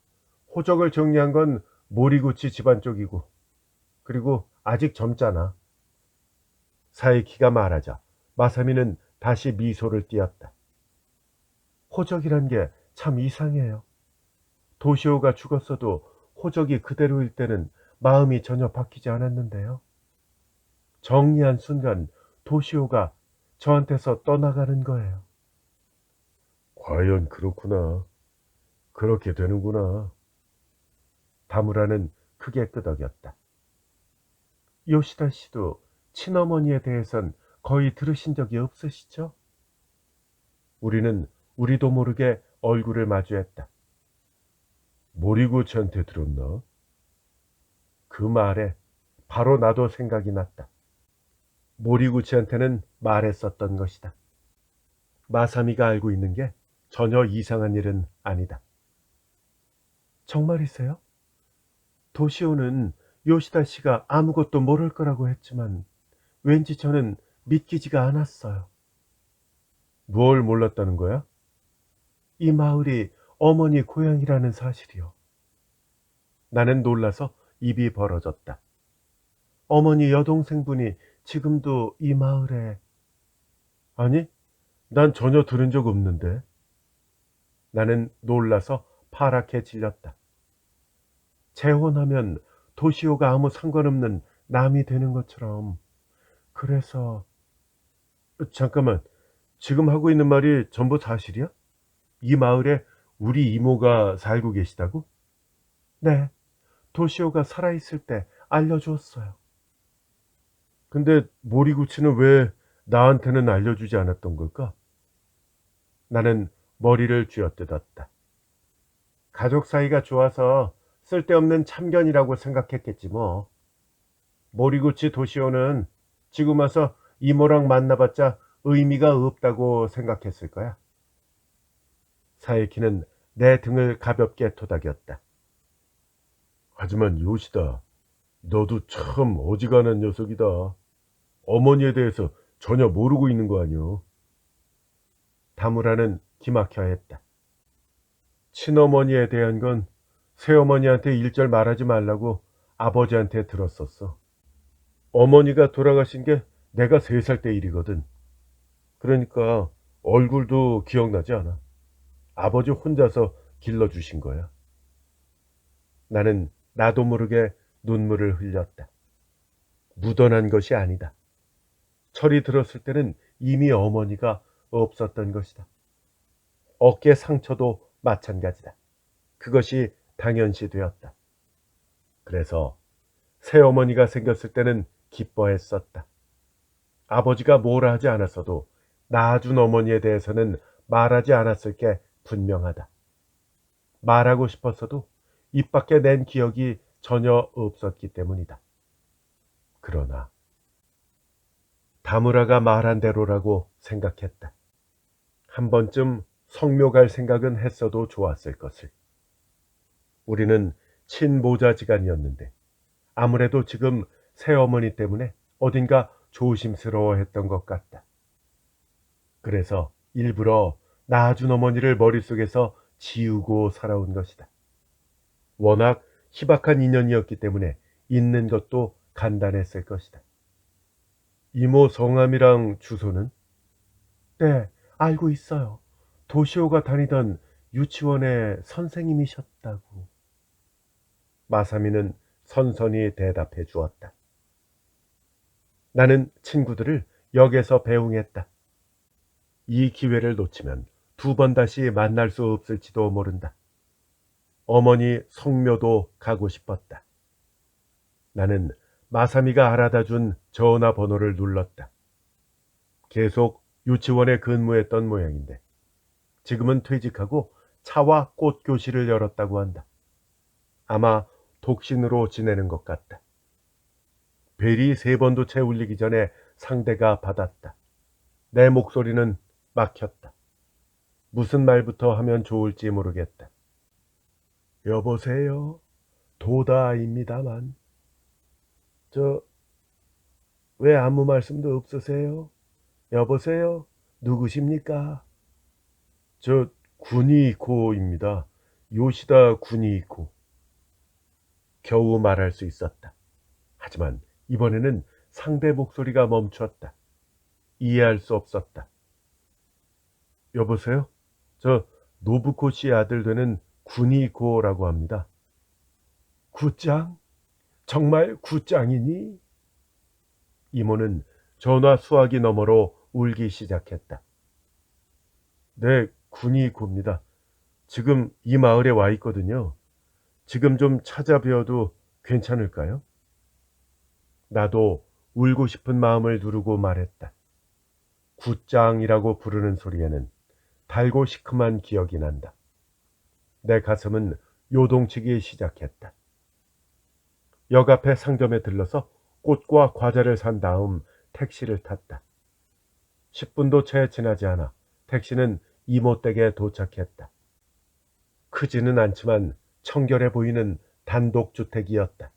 호적을 정리한 건 모리구치 집안 쪽이고, 그리고 아직 젊잖아. 사이키가 말하자 마사미는 다시 미소를 띄었다. 호적이란 게 참 이상해요. 도시오가 죽었어도 호적이 그대로일 때는 마음이 전혀 바뀌지 않았는데요. 정리한 순간 도시오가 저한테서 떠나가는 거예요. 과연 그렇구나. 그렇게 되는구나. 다무라는 크게 끄덕였다. 요시다 씨도 친어머니에 대해선 거의 들으신 적이 없으시죠? 우리는 우리도 모르게 얼굴을 마주했다. 모리구치한테 들었나? 그 말에 바로 나도 생각이 났다. 모리구치한테는 말했었던 것이다. 마사미가 알고 있는 게 전혀 이상한 일은 아니다. 정말이세요? 도시오는 요시다 씨가 아무것도 모를 거라고 했지만 왠지 저는 믿기지가 않았어요. 뭘 몰랐다는 거야? 이 마을이 어머니 고향이라는 사실이요. 나는 놀라서 입이 벌어졌다. 어머니 여동생분이 지금도 이 마을에... 아니, 난 전혀 들은 적 없는데. 나는 놀라서 파랗게 질렸다. 재혼하면 도시오가 아무 상관없는 남이 되는 것처럼. 그래서... 잠깐만, 지금 하고 있는 말이 전부 사실이야? 이 마을에 우리 이모가 살고 계시다고? 네, 도시오가 살아있을 때 알려주었어요. 근데 모리구치는 왜 나한테는 알려주지 않았던 걸까? 나는 머리를 쥐어뜯었다. 가족 사이가 좋아서 쓸데없는 참견이라고 생각했겠지 뭐. 모리구치 도시오는 지금 와서 이모랑 만나봤자 의미가 없다고 생각했을 거야. 사이키는 내 등을 가볍게 토닥였다. 하지만 요시다, 너도 참 어지간한 녀석이다. 어머니에 대해서 전혀 모르고 있는 거 아니오. 다무라는 기막혀 했다. 친어머니에 대한 건 새어머니한테 일절 말하지 말라고 아버지한테 들었었어. 어머니가 돌아가신 게 내가 3살 때 일이거든. 그러니까 얼굴도 기억나지 않아. 아버지 혼자서 길러주신 거야. 나는 나도 모르게 눈물을 흘렸다. 묻어난 것이 아니다. 철이 들었을 때는 이미 어머니가 없었던 것이다. 어깨 상처도 마찬가지다. 그것이 당연시 되었다. 그래서 새어머니가 생겼을 때는 기뻐했었다. 아버지가 뭐라 하지 않았어도 낳아준 어머니에 대해서는 말하지 않았을 게 분명하다. 말하고 싶었어도 입 밖에 낸 기억이 전혀 없었기 때문이다. 그러나 다무라가 말한 대로라고 생각했다. 한 번쯤 성묘 갈 생각은 했어도 좋았을 것을. 우리는 친모자지간이었는데 아무래도 지금 새어머니 때문에 어딘가 조심스러워했던 것 같다. 그래서 일부러 낳아준 어머니를 머릿속에서 지우고 살아온 것이다. 워낙 희박한 인연이었기 때문에 있는 것도 간단했을 것이다. 이모 성함이랑 주소는? 네, 알고 있어요. 도시오가 다니던 유치원의 선생님이셨다고. 마사미는 선선히 대답해 주었다. 나는 친구들을 역에서 배웅했다. 이 기회를 놓치면 두 번 다시 만날 수 없을지도 모른다. 어머니 성묘도 가고 싶었다. 나는 마사미가 알아다 준 전화번호를 눌렀다. 계속 유치원에 근무했던 모양인데 지금은 퇴직하고 차와 꽃 교실을 열었다고 한다. 아마 독신으로 지내는 것 같다. 벨이 3번도 채 울리기 전에 상대가 받았다. 내 목소리는 막혔다. 무슨 말부터 하면 좋을지 모르겠다. 여보세요? 도다입니다만. 왜 아무 말씀도 없으세요? 여보세요? 누구십니까? 구니코입니다. 요시다 구니코. 겨우 말할 수 있었다. 하지만 이번에는 상대 목소리가 멈췄다. 이해할 수 없었다. 여보세요? 노부코 씨 아들 되는 구니코라고 합니다. 굿짱? 정말 굿짱이니? 이모는 전화 수화기 너머로 울기 시작했다. 네, 구니코입니다. 지금 이 마을에 와 있거든요. 지금 좀 찾아뵈어도 괜찮을까요? 나도 울고 싶은 마음을 누르고 말했다. 굿짱이라고 부르는 소리에는 달고 시큼한 기억이 난다. 내 가슴은 요동치기 시작했다. 역 앞에 상점에 들러서 꽃과 과자를 산 다음 택시를 탔다. 10분도 채 지나지 않아 택시는 이모 댁에 도착했다. 크지는 않지만 청결해 보이는 단독주택이었다.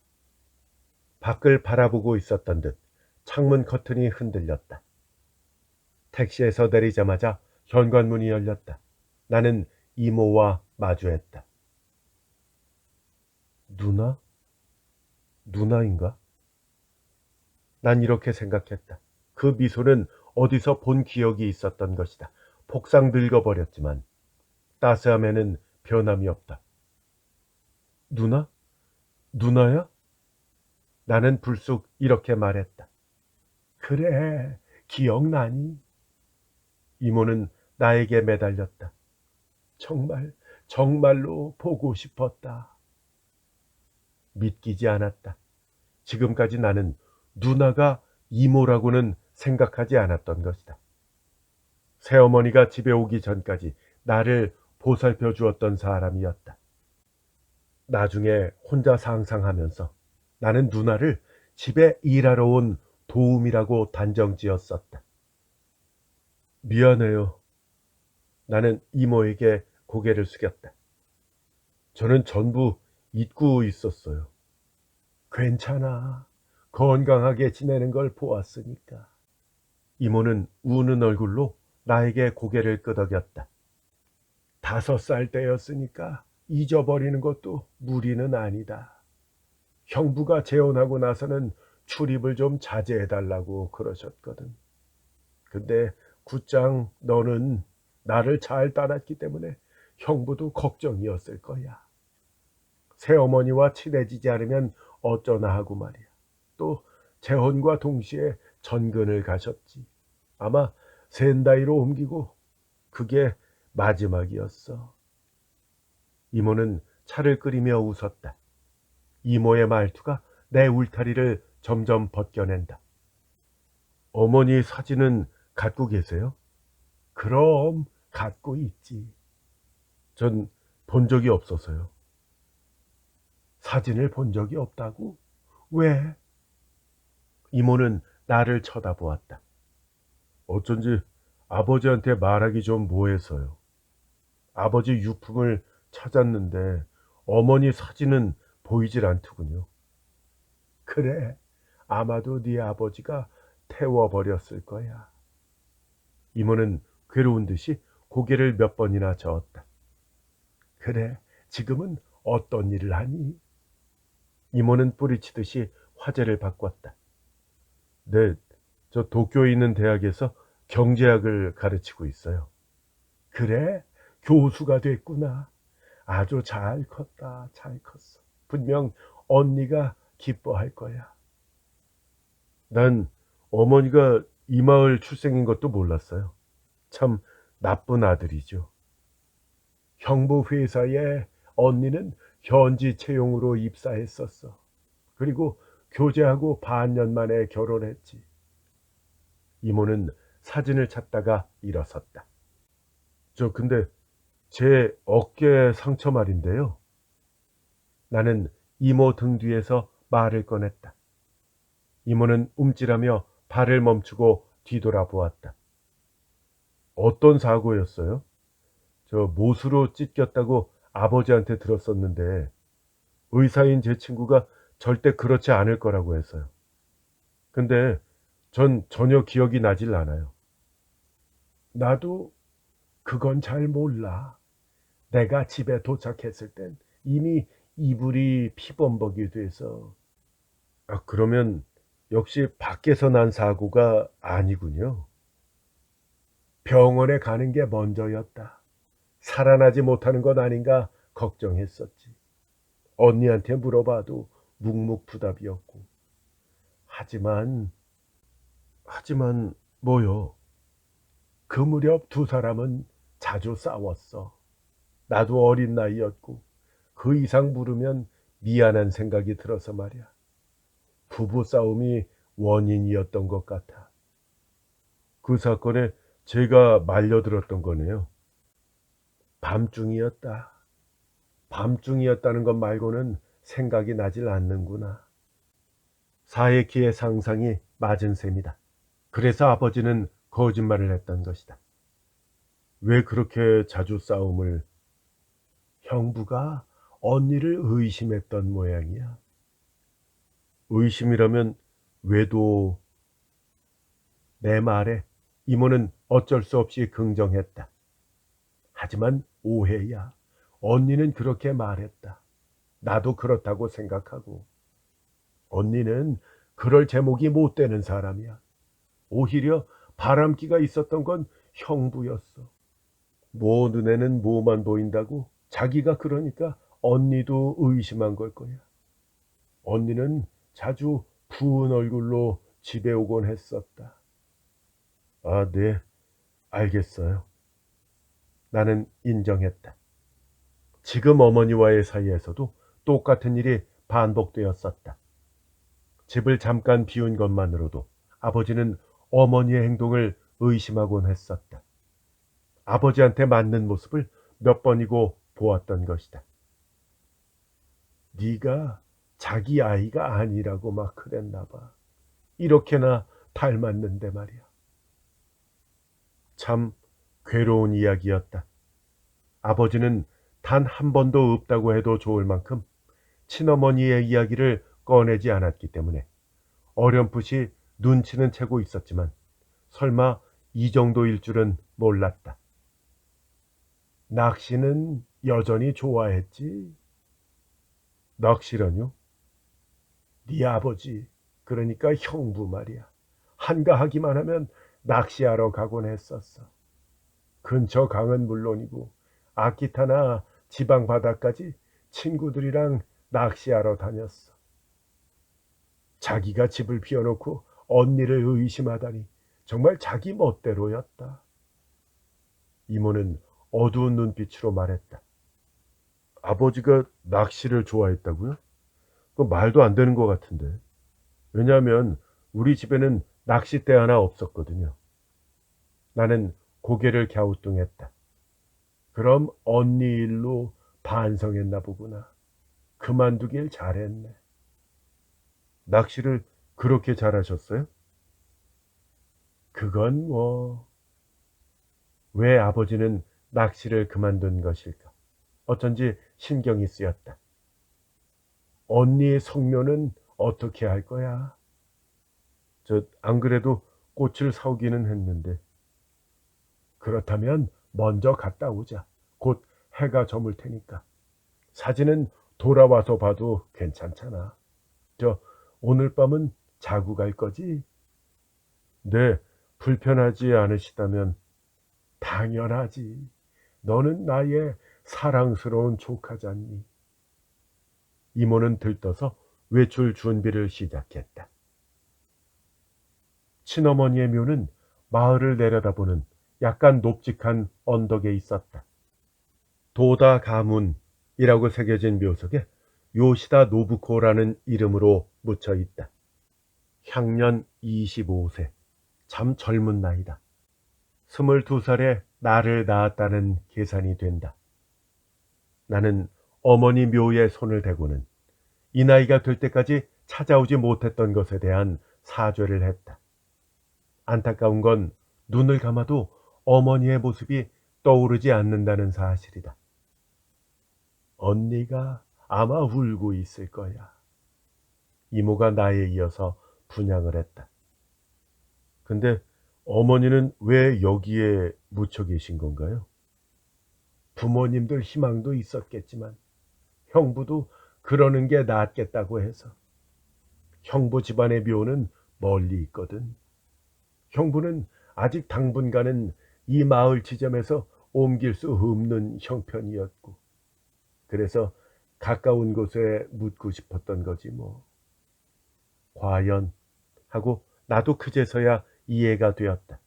밖을 바라보고 있었던 듯 창문 커튼이 흔들렸다. 택시에서 내리자마자 현관문이 열렸다. 나는 이모와 마주했다. 누나? 누나인가? 난 이렇게 생각했다. 그 미소는 어디서 본 기억이 있었던 것이다. 폭삭 늙어버렸지만 따스함에는 변함이 없다. 누나? 누나야? 나는 불쑥 이렇게 말했다. 그래, 기억나니? 이모는 나에게 매달렸다. 정말로 보고 싶었다. 믿기지 않았다. 지금까지 나는 누나가 이모라고는 생각하지 않았던 것이다. 새어머니가 집에 오기 전까지 나를 보살펴 주었던 사람이었다. 나중에 혼자 상상하면서 나는 누나를 집에 일하러 온 도움이라고 단정 지었었다. 미안해요. 나는 이모에게 고개를 숙였다. 저는 전부 잊고 있었어요. 괜찮아. 건강하게 지내는 걸 보았으니까. 이모는 우는 얼굴로 나에게 고개를 끄덕였다. 5살 때였으니까 잊어버리는 것도 무리는 아니다. 형부가 재혼하고 나서는 출입을 좀 자제해달라고 그러셨거든. 근데 굿장 너는 나를 잘 따랐기 때문에 형부도 걱정이었을 거야. 새어머니와 친해지지 않으면 어쩌나 하고 말이야. 또 재혼과 동시에 전근을 가셨지. 아마 센다이로 옮기고 그게 마지막이었어. 이모는 차를 끓이며 웃었다. 이모의 말투가 내 울타리를 점점 벗겨낸다. 어머니 사진은 갖고 계세요? 그럼 갖고 있지. 전 본 적이 없어서요. 사진을 본 적이 없다고? 왜? 이모는 나를 쳐다보았다. 어쩐지 아버지한테 말하기 좀 뭐해서요. 아버지 유품을 찾았는데 어머니 사진은 보이질 않더군요. 그래, 아마도 네 아버지가 태워버렸을 거야. 이모는 괴로운 듯이 고개를 몇 번이나 저었다. 그래, 지금은 어떤 일을 하니? 이모는 뿌리치듯이 화제를 바꿨다. 네, 저 도쿄에 있는 대학에서 경제학을 가르치고 있어요. 그래, 교수가 됐구나. 아주 잘 컸다, 잘 컸어. 분명 언니가 기뻐할 거야. 난 어머니가 이 마을 출생인 것도 몰랐어요. 참 나쁜 아들이죠. 형부 회사에 언니는 현지 채용으로 입사했었어. 그리고 교제하고 반년 만에 결혼했지. 이모는 사진을 찾다가 일어섰다. 근데 제 어깨 상처 말인데요. 나는 이모 등 뒤에서 말을 꺼냈다. 이모는 움찔하며 발을 멈추고 뒤돌아보았다. 어떤 사고였어요? 저 못으로 찢겼다고 아버지한테 들었었는데 의사인 제 친구가 절대 그렇지 않을 거라고 했어요. 근데 전 전혀 기억이 나질 않아요. 나도 그건 잘 몰라. 내가 집에 도착했을 땐 이미 이불이 피범벅이 돼서. 그러면 역시 밖에서 난 사고가 아니군요. 병원에 가는 게 먼저였다. 살아나지 못하는 것 아닌가 걱정했었지. 언니한테 물어봐도 묵묵부답이었고. 하지만 뭐요? 그 무렵 두 사람은 자주 싸웠어. 나도 어린 나이였고 그 이상 물으면 미안한 생각이 들어서 말이야. 부부 싸움이 원인이었던 것 같아. 그 사건에 제가 말려들었던 거네요. 밤중이었다. 밤중이었다는 것 말고는 생각이 나질 않는구나. 사에키의 상상이 맞은 셈이다. 그래서 아버지는 거짓말을 했던 것이다. 왜 그렇게 자주 싸움을? 형부가 언니를 의심했던 모양이야. 의심이라면 외도. 내 말에 이모는 어쩔 수 없이 긍정했다. 하지만 오해야. 언니는 그렇게 말했다. 나도 그렇다고 생각하고. 언니는 그럴 제목이 못 되는 사람이야. 오히려 바람기가 있었던 건 형부였어. 뭐 눈에는 뭐만 보인다고 자기가 그러니까 언니도 의심한 걸 거야. 언니는 자주 부은 얼굴로 집에 오곤 했었다. 아, 네, 알겠어요. 나는 인정했다. 지금 어머니와의 사이에서도 똑같은 일이 반복되었었다. 집을 잠깐 비운 것만으로도 아버지는 어머니의 행동을 의심하곤 했었다. 아버지한테 맞는 모습을 몇 번이고 보았던 것이다. 네가 자기 아이가 아니라고 막 그랬나 봐. 이렇게나 닮았는데 말이야. 참 괴로운 이야기였다. 아버지는 단 한 번도 없다고 해도 좋을 만큼 친어머니의 이야기를 꺼내지 않았기 때문에 어렴풋이 눈치는 채고 있었지만 설마 이 정도일 줄은 몰랐다. 낚시는 여전히 좋아했지? 낚시라뇨? 네 아버지, 그러니까 형부 말이야. 한가하기만 하면 낚시하러 가곤 했었어. 근처 강은 물론이고 아키타나 지방 바다까지 친구들이랑 낚시하러 다녔어. 자기가 집을 비워놓고 언니를 의심하다니 정말 자기 멋대로였다. 이모는 어두운 눈빛으로 말했다. 아버지가 낚시를 좋아했다고요? 그 말도 안 되는 것 같은데. 왜냐하면 우리 집에는 낚싯대 하나 없었거든요. 나는 고개를 갸우뚱했다. 그럼 언니 일로 반성했나 보구나. 그만두길 잘했네. 낚시를 그렇게 잘하셨어요? 그건 뭐. 왜 아버지는 낚시를 그만둔 것일까? 어쩐지 신경이 쓰였다. 언니의 성묘는 어떻게 할 거야? 안 그래도 꽃을 사오기는 했는데. 그렇다면 먼저 갔다 오자. 곧 해가 저물 테니까. 사진은 돌아와서 봐도 괜찮잖아. 저 오늘 밤은 자고 갈 거지? 네, 불편하지 않으시다면. 당연하지. 너는 나의 사랑스러운 조카잖니. 이모는 들떠서 외출 준비를 시작했다. 친어머니의 묘는 마을을 내려다보는 약간 높직한 언덕에 있었다. 도다 가문이라고 새겨진 묘석에 요시다 노부코라는 이름으로 묻혀 있다. 향년 25세. 참 젊은 나이다. 22살에 나를 낳았다는 계산이 된다. 나는 어머니 묘에 손을 대고는 이 나이가 될 때까지 찾아오지 못했던 것에 대한 사죄를 했다. 안타까운 건 눈을 감아도 어머니의 모습이 떠오르지 않는다는 사실이다. 언니가 아마 울고 있을 거야. 이모가 나에 이어서 분양을 했다. 근데 어머니는 왜 여기에 묻혀 계신 건가요? 부모님들 희망도 있었겠지만 형부도 그러는 게 낫겠다고 해서. 형부 집안의 묘는 멀리 있거든. 형부는 아직 당분간은 이 마을 지점에서 옮길 수 없는 형편이었고, 그래서 가까운 곳에 묻고 싶었던 거지 뭐. 과연 하고 나도 그제서야 이해가 되었다.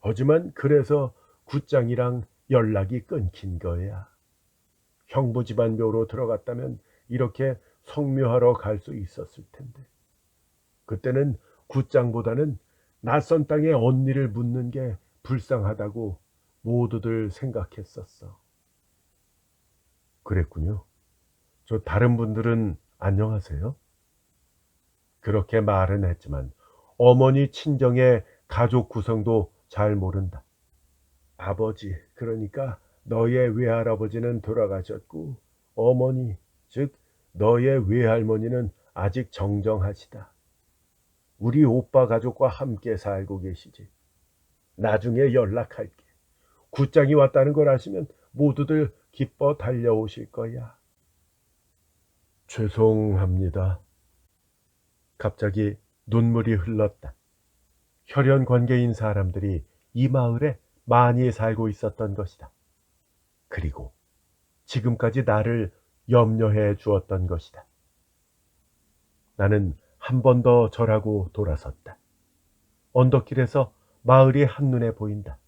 하지만 그래서 굿장이랑 연락이 끊긴 거야. 형부 집안 묘로 들어갔다면 이렇게 성묘하러 갈 수 있었을 텐데. 그때는 굿장보다는 낯선 땅에 언니를 묻는 게 불쌍하다고 모두들 생각했었어. 그랬군요. 저 다른 분들은 안녕하세요? 그렇게 말은 했지만 어머니 친정의 가족 구성도 잘 모른다. 아버지, 그러니까 너의 외할아버지는 돌아가셨고 어머니, 즉 너의 외할머니는 아직 정정하시다. 우리 오빠 가족과 함께 살고 계시지. 나중에 연락할게. 굿장이 왔다는 걸 아시면 모두들 기뻐 달려오실 거야. 죄송합니다. 갑자기 눈물이 흘렀다. 혈연 관계인 사람들이 이 마을에 많이 살고 있었던 것이다. 그리고 지금까지 나를 염려해 주었던 것이다. 나는 한 번 더 절하고 돌아섰다. 언덕길에서 마을이 한눈에 보인다.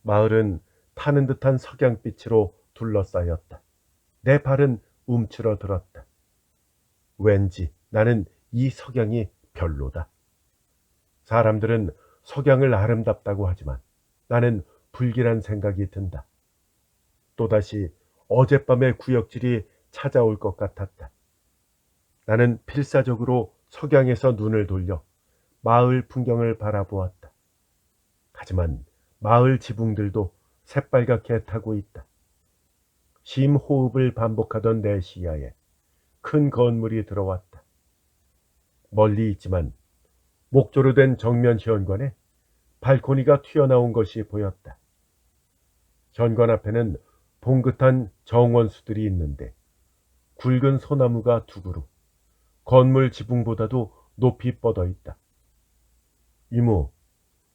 마을은 타는 듯한 석양빛으로 둘러싸였다. 내 발은 움츠러들었다. 왠지 나는 이 석양이 별로다. 사람들은 석양을 아름답다고 하지만 나는 불길한 생각이 든다. 또다시 어젯밤의 구역질이 찾아올 것 같았다. 나는 필사적으로 석양에서 눈을 돌려 마을 풍경을 바라보았다. 하지만 마을 지붕들도 새빨갛게 타고 있다. 심호흡을 반복하던 내 시야에 큰 건물이 들어왔다. 멀리 있지만 목조로 된 정면 현관에 발코니가 튀어나온 것이 보였다. 현관 앞에는 봉긋한 정원수들이 있는데 굵은 소나무가 두 그루, 건물 지붕보다도 높이 뻗어 있다. 이모,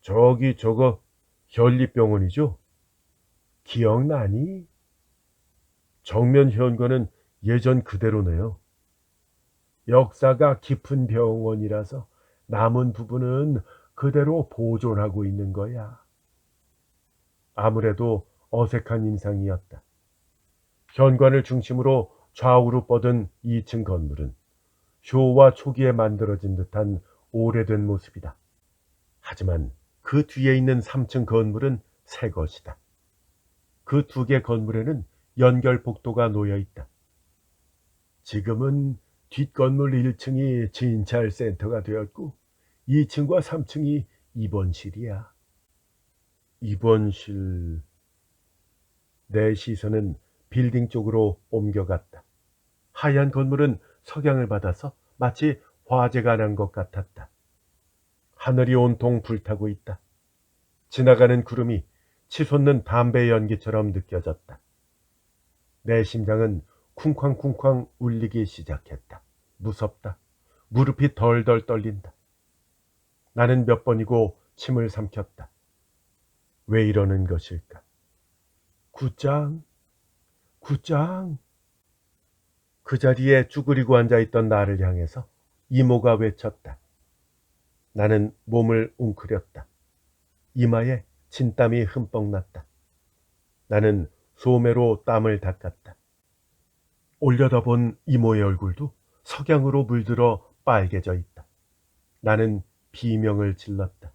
저기 저거 현리병원이죠? 기억나니? 정면 현관은 예전 그대로네요. 역사가 깊은 병원이라서 남은 부분은 그대로 보존하고 있는 거야. 아무래도 어색한 인상이었다. 현관을 중심으로 좌우로 뻗은 2층 건물은 쇼와 초기에 만들어진 듯한 오래된 모습이다. 하지만 그 뒤에 있는 3층 건물은 새 것이다. 그 두 개 건물에는 연결 복도가 놓여 있다. 지금은 뒷건물 1층이 진찰센터가 되었고 2층과 3층이 입원실이야. 입원실. 내 시선은 빌딩 쪽으로 옮겨갔다. 하얀 건물은 석양을 받아서 마치 화재가 난 것 같았다. 하늘이 온통 불타고 있다. 지나가는 구름이 치솟는 담배 연기처럼 느껴졌다. 내 심장은 쿵쾅쿵쾅 울리기 시작했다. 무섭다. 무릎이 덜덜 떨린다. 나는 몇 번이고 침을 삼켰다. 왜 이러는 것일까? 굿장, 굿장. 그 자리에 쭈그리고 앉아있던 나를 향해서 이모가 외쳤다. 나는 몸을 웅크렸다. 이마에 진땀이 흠뻑 났다. 나는 소매로 땀을 닦았다. 올려다본 이모의 얼굴도 석양으로 물들어 빨개져 있다. 나는 비명을 질렀다.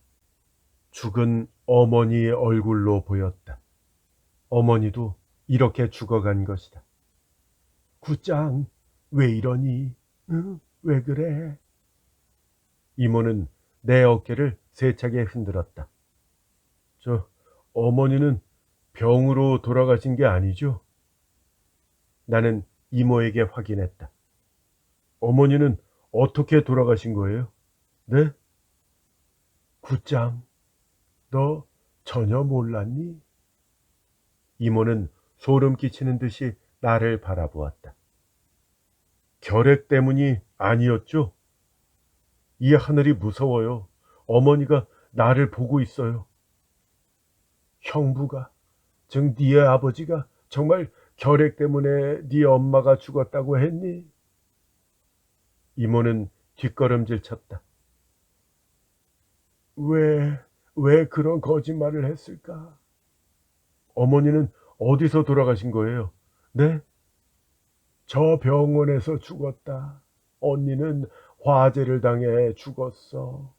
죽은 어머니의 얼굴로 보였다. 어머니도 이렇게 죽어간 것이다. 굿장, 왜 이러니? 응? 왜 그래? 이모는 내 어깨를 세차게 흔들었다. 어머니는 병으로 돌아가신 게 아니죠? 나는 이모에게 확인했다. 어머니는 어떻게 돌아가신 거예요? 네? 굿장, 너 전혀 몰랐니? 이모는 소름 끼치는 듯이 나를 바라보았다. 결핵 때문이 아니었죠? 이 하늘이 무서워요. 어머니가 나를 보고 있어요. 형부가, 즉 네의 아버지가 정말 결핵 때문에 네 엄마가 죽었다고 했니? 이모는 뒷걸음질 쳤다. 왜 그런 거짓말을 했을까? 어머니는 어디서 돌아가신 거예요? 네? 저 병원에서 죽었다. 언니는 화재를 당해 죽었어.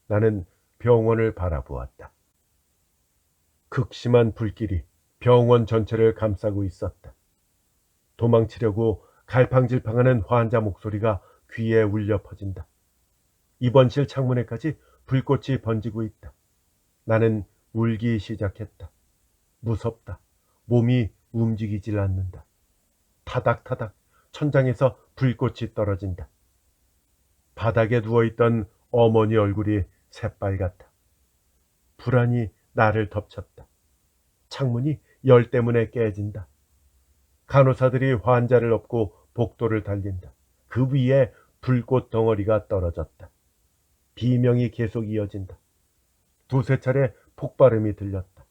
나는 병원을 바라보았다. 극심한 불길이 병원 전체를 감싸고 있었다. 도망치려고 갈팡질팡하는 환자 목소리가 귀에 울려 퍼진다. 입원실 창문에까지 불꽃이 번지고 있다. 나는 울기 시작했다. 무섭다. 몸이 움직이질 않는다. 타닥타닥 천장에서 불꽃이 떨어진다. 바닥에 누워있던 어머니 얼굴이 새빨갛다. 불안이 나를 덮쳤다. 창문이 열 때문에 깨진다. 간호사들이 환자를 업고 복도를 달린다. 그 위에 불꽃 덩어리가 떨어졌다. 비명이 계속 이어진다. 두세 차례 폭발음이 들렸다.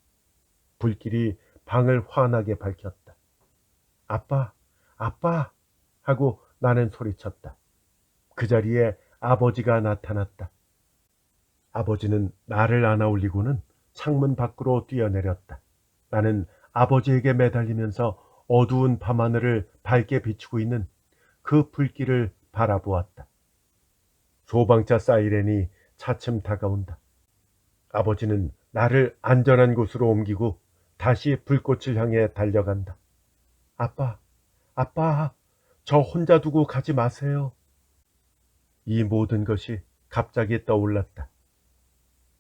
불길이 방을 환하게 밝혔다. 아빠, 아빠 하고 나는 소리쳤다. 그 자리에 아버지가 나타났다. 아버지는 나를 안아 올리고는 창문 밖으로 뛰어내렸다. 나는 아버지에게 매달리면서 어두운 밤하늘을 밝게 비추고 있는 그 불길을 바라보았다. 소방차 사이렌이 차츰 다가온다. 아버지는 나를 안전한 곳으로 옮기고 다시 불꽃을 향해 달려간다. 아빠, 아빠, 저 혼자 두고 가지 마세요. 이 모든 것이 갑자기 떠올랐다.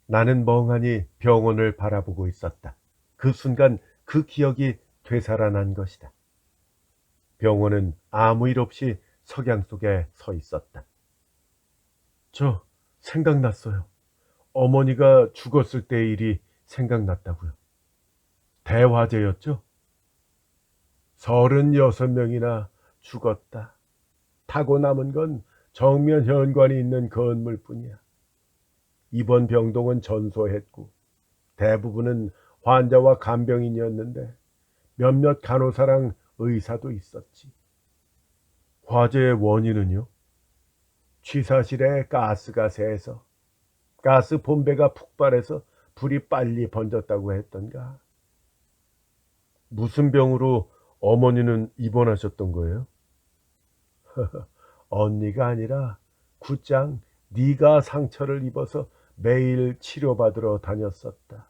나는 멍하니 병원을 바라보고 있었다. 그 순간 그 기억이 되살아난 것이다. 병원은 아무 일 없이 석양 속에 서 있었다. 저 생각났어요. 어머니가 죽었을 때의 일이 생각났다고요. 대화재였죠? 36명이나 죽었다. 타고 남은 건 정면 현관이 있는 건물뿐이야. 입원 병동은 전소했고 대부분은 환자와 간병인이었는데 몇몇 간호사랑 의사도 있었지. 화재의 원인은요? 취사실에 가스가 새서 가스 본배가 폭발해서 불이 빨리 번졌다고 했던가. 무슨 병으로 어머니는 입원하셨던 거예요? 언니가 아니라 굿장 네가 상처를 입어서 매일 치료받으러 다녔었다.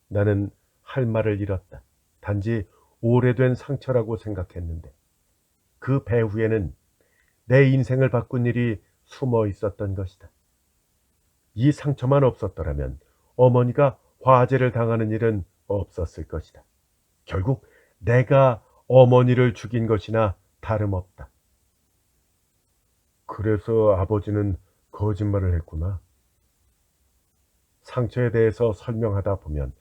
나는 할 말을 잃었다. 단지 오래된 상처라고 생각했는데 그 배후에는 내 인생을 바꾼 일이 숨어 있었던 것이다. 이 상처만 없었더라면 어머니가 화재를 당하는 일은 없었을 것이다. 결국 내가 어머니를 죽인 것이나 다름없다. 그래서 아버지는 거짓말을 했구나. 상처에 대해서 설명하다 보면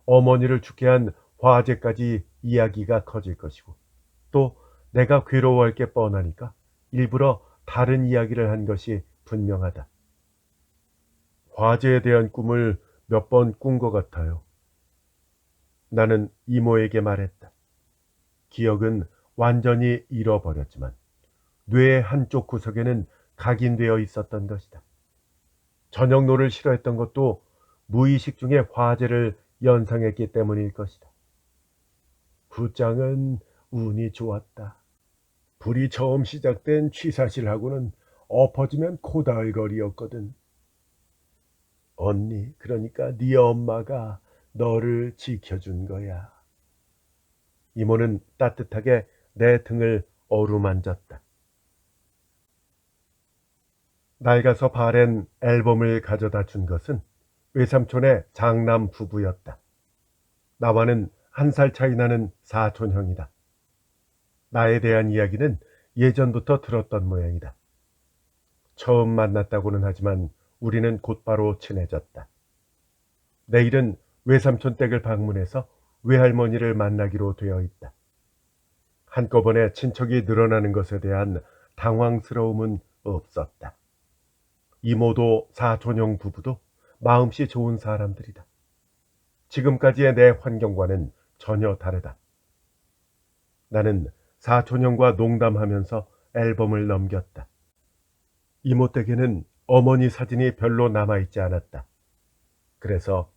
어머니를 죽게 한 화재까지 이야기가 커질 것이고, 또 내가 괴로워할 게 뻔하니까 일부러 다른 이야기를 한 것이 분명하다. 화재에 대한 꿈을 몇 번 꾼 것 같아요. 나는 이모에게 말했다. 기억은 완전히 잃어버렸지만 뇌의 한쪽 구석에는 각인되어 있었던 것이다. 저녁노를 싫어했던 것도 무의식 중에 화재를 연상했기 때문일 것이다. 부장은 운이 좋았다. 불이 처음 시작된 취사실하고는 엎어지면 코다알거리였거든. 언니, 그러니까 네 엄마가 너를 지켜준 거야. 이모는 따뜻하게 내 등을 어루만졌다. 낡아서 바랜 앨범을 가져다 준 것은 외삼촌의 장남 부부였다. 나와는 1살 차이 나는 사촌형이다. 나에 대한 이야기는 예전부터 들었던 모양이다. 처음 만났다고는 하지만 우리는 곧바로 친해졌다. 내일은 외삼촌 댁을 방문해서 외할머니를 만나기로 되어 있다. 한꺼번에 친척이 늘어나는 것에 대한 당황스러움은 없었다. 이모도 사촌형 부부도 마음씨 좋은 사람들이다. 지금까지의 내 환경과는 전혀 다르다. 나는 사촌형과 농담하면서 앨범을 넘겼다. 이모 댁에는 어머니 사진이 별로 남아있지 않았다. 그래서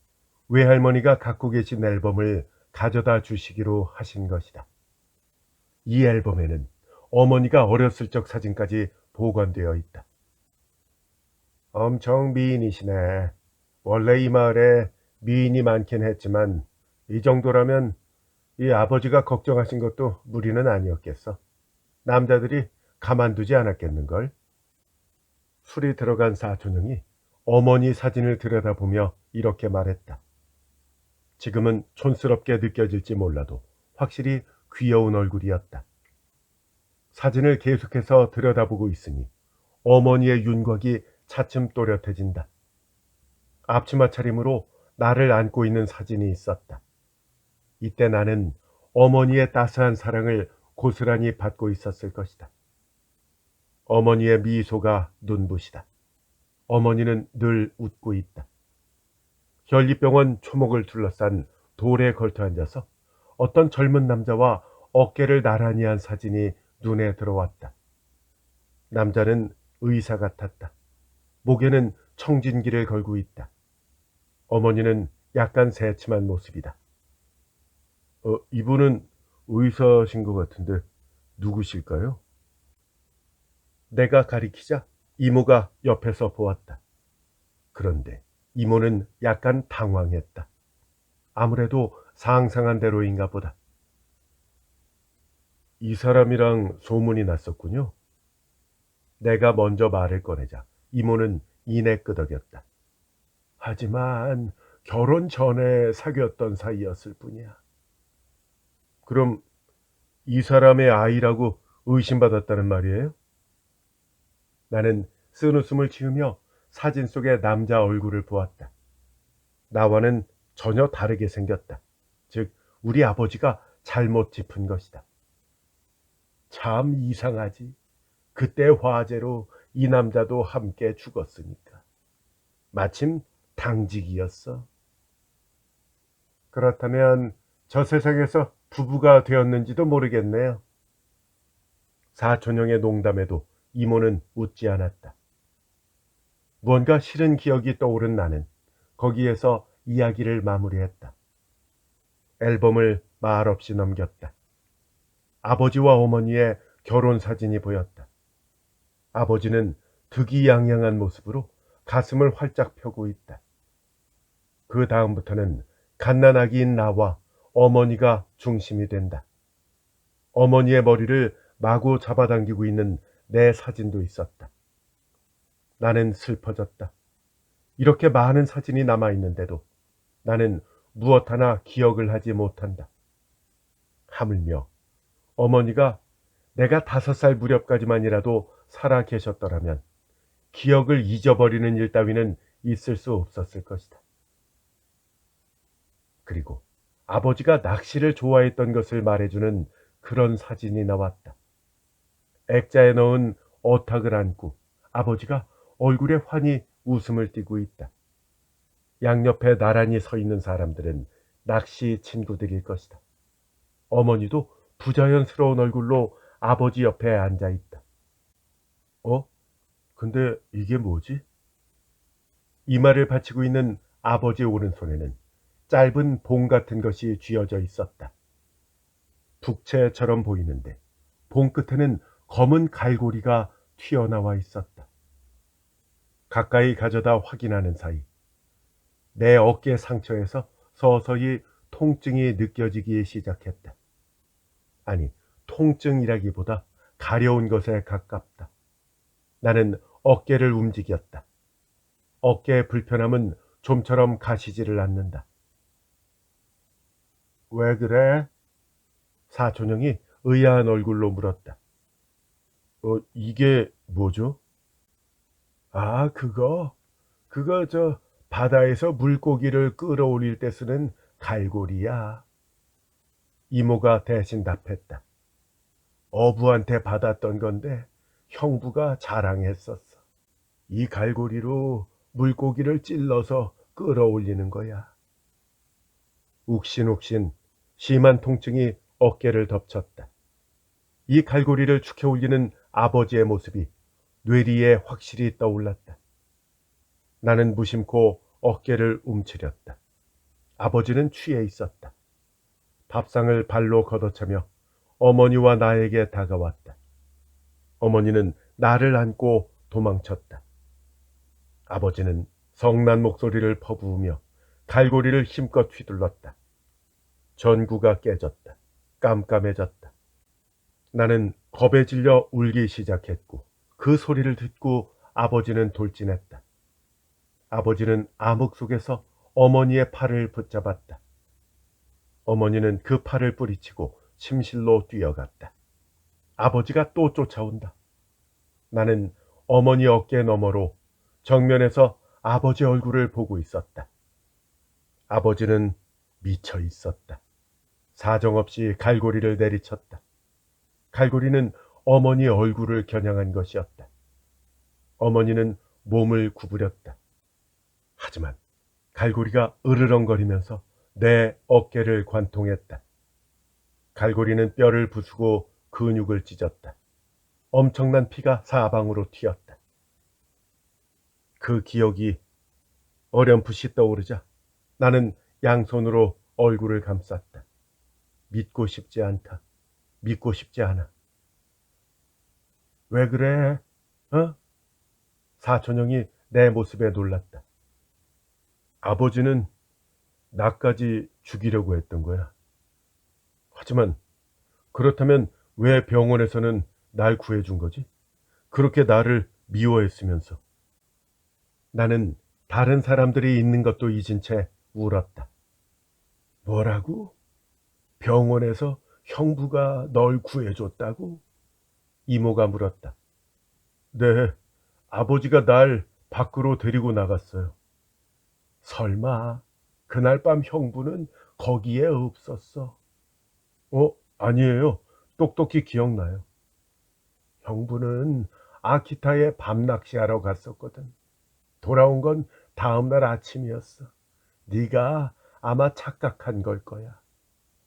외할머니가 갖고 계신 앨범을 가져다 주시기로 하신 것이다. 이 앨범에는 어머니가 어렸을 적 사진까지 보관되어 있다. 엄청 미인이시네. 원래 이 마을에 미인이 많긴 했지만 이 정도라면 이 아버지가 걱정하신 것도 무리는 아니었겠어. 남자들이 가만두지 않았겠는걸. 술이 들어간 사촌형이 어머니 사진을 들여다보며 이렇게 말했다. 지금은 촌스럽게 느껴질지 몰라도 확실히 귀여운 얼굴이었다. 사진을 계속해서 들여다보고 있으니 어머니의 윤곽이 차츰 또렷해진다. 앞치마 차림으로 나를 안고 있는 사진이 있었다. 이때 나는 어머니의 따스한 사랑을 고스란히 받고 있었을 것이다. 어머니의 미소가 눈부시다. 어머니는 늘 웃고 있다. 현리병원 초목을 둘러싼 돌에 걸터 앉아서 어떤 젊은 남자와 어깨를 나란히 한 사진이 눈에 들어왔다. 남자는 의사 같았다. 목에는 청진기를 걸고 있다. 어머니는 약간 새침한 모습이다. 이분은 의사신 것 같은데 누구실까요? 내가 가리키자 이모가 옆에서 보았다. 그런데 이모는 약간 당황했다. 아무래도 상상한 대로인가 보다. 이 사람이랑 소문이 났었군요. 내가 먼저 말을 꺼내자 이모는 이내 끄덕였다. 하지만 결혼 전에 사귀었던 사이였을 뿐이야. 그럼 이 사람의 아이라고 의심받았다는 말이에요? 나는 쓴웃음을 지으며 사진 속의 남자 얼굴을 보았다. 나와는 전혀 다르게 생겼다. 즉, 우리 아버지가 잘못 짚은 것이다. 참 이상하지. 그때 화재로 이 남자도 함께 죽었으니까. 마침 당직이었어. 그렇다면 저 세상에서 부부가 되었는지도 모르겠네요. 사촌형의 농담에도 이모는 웃지 않았다. 무언가 싫은 기억이 떠오른 나는 거기에서 이야기를 마무리했다. 앨범을 말없이 넘겼다. 아버지와 어머니의 결혼 사진이 보였다. 아버지는 득이양양한 모습으로 가슴을 활짝 펴고 있다. 그 다음부터는 갓난아기인 나와 어머니가 중심이 된다. 어머니의 머리를 마구 잡아당기고 있는 내 사진도 있었다. 나는 슬퍼졌다. 이렇게 많은 사진이 남아있는데도 나는 무엇 하나 기억을 하지 못한다. 하물며 어머니가 내가 5살 무렵까지만이라도 살아 계셨더라면 기억을 잊어버리는 일 따위는 있을 수 없었을 것이다. 그리고 아버지가 낚시를 좋아했던 것을 말해주는 그런 사진이 나왔다. 액자에 넣은 어탁을 안고 아버지가 얼굴에 환히 웃음을 띠고 있다. 양옆에 나란히 서 있는 사람들은 낚시 친구들일 것이다. 어머니도 부자연스러운 얼굴로 아버지 옆에 앉아 있다. 어? 근데 이게 뭐지? 이마를 받치고 있는 아버지 오른손에는 짧은 봉 같은 것이 쥐어져 있었다. 북채처럼 보이는데 봉 끝에는 검은 갈고리가 튀어나와 있었다. 가까이 가져다 확인하는 사이 내 어깨 상처에서 서서히 통증이 느껴지기 시작했다. 아니, 통증이라기보다 가려운 것에 가깝다. 나는 어깨를 움직였다. 어깨의 불편함은 좀처럼 가시지를 않는다. 왜 그래? 사촌형이 의아한 얼굴로 물었다. 이게 뭐죠? 아, 그거 바다에서 물고기를 끌어올릴 때 쓰는 갈고리야. 이모가 대신 답했다. 어부한테 받았던 건데 형부가 자랑했었어. 이 갈고리로 물고기를 찔러서 끌어올리는 거야. 욱신욱신 심한 통증이 어깨를 덮쳤다. 이 갈고리를 축해 올리는 아버지의 모습이 뇌리에 확실히 떠올랐다. 나는 무심코 어깨를 움츠렸다. 아버지는 취해 있었다. 밥상을 발로 걷어차며 어머니와 나에게 다가왔다. 어머니는 나를 안고 도망쳤다. 아버지는 성난 목소리를 퍼부으며 갈고리를 힘껏 휘둘렀다. 전구가 깨졌다. 깜깜해졌다. 나는 겁에 질려 울기 시작했고 그 소리를 듣고 아버지는 돌진했다. 아버지는 암흑 속에서 어머니의 팔을 붙잡았다. 어머니는 그 팔을 뿌리치고 침실로 뛰어갔다. 아버지가 또 쫓아온다. 나는 어머니 어깨 너머로 정면에서 아버지 얼굴을 보고 있었다. 아버지는 미쳐 있었다. 사정없이 갈고리를 내리쳤다. 갈고리는 어머니 얼굴을 겨냥한 것이었다. 어머니는 몸을 구부렸다. 하지만 갈고리가 으르렁거리면서 내 어깨를 관통했다. 갈고리는 뼈를 부수고 근육을 찢었다. 엄청난 피가 사방으로 튀었다. 그 기억이 어렴풋이 떠오르자 나는 양손으로 얼굴을 감쌌다. 믿고 싶지 않다. 믿고 싶지 않아. 왜 그래? 어? 사촌형이 내 모습에 놀랐다. 아버지는 나까지 죽이려고 했던 거야. 하지만 그렇다면 왜 병원에서는 날 구해준 거지? 그렇게 나를 미워했으면서. 나는 다른 사람들이 있는 것도 잊은 채 울었다. 뭐라고? 병원에서 형부가 널 구해줬다고? 이모가 물었다. 네, 아버지가 날 밖으로 데리고 나갔어요. 설마 그날 밤 형부는 거기에 없었어? 아니에요. 똑똑히 기억나요. 형부는 아키타에 밤낚시하러 갔었거든. 돌아온 건 다음날 아침이었어. 네가 아마 착각한 걸 거야.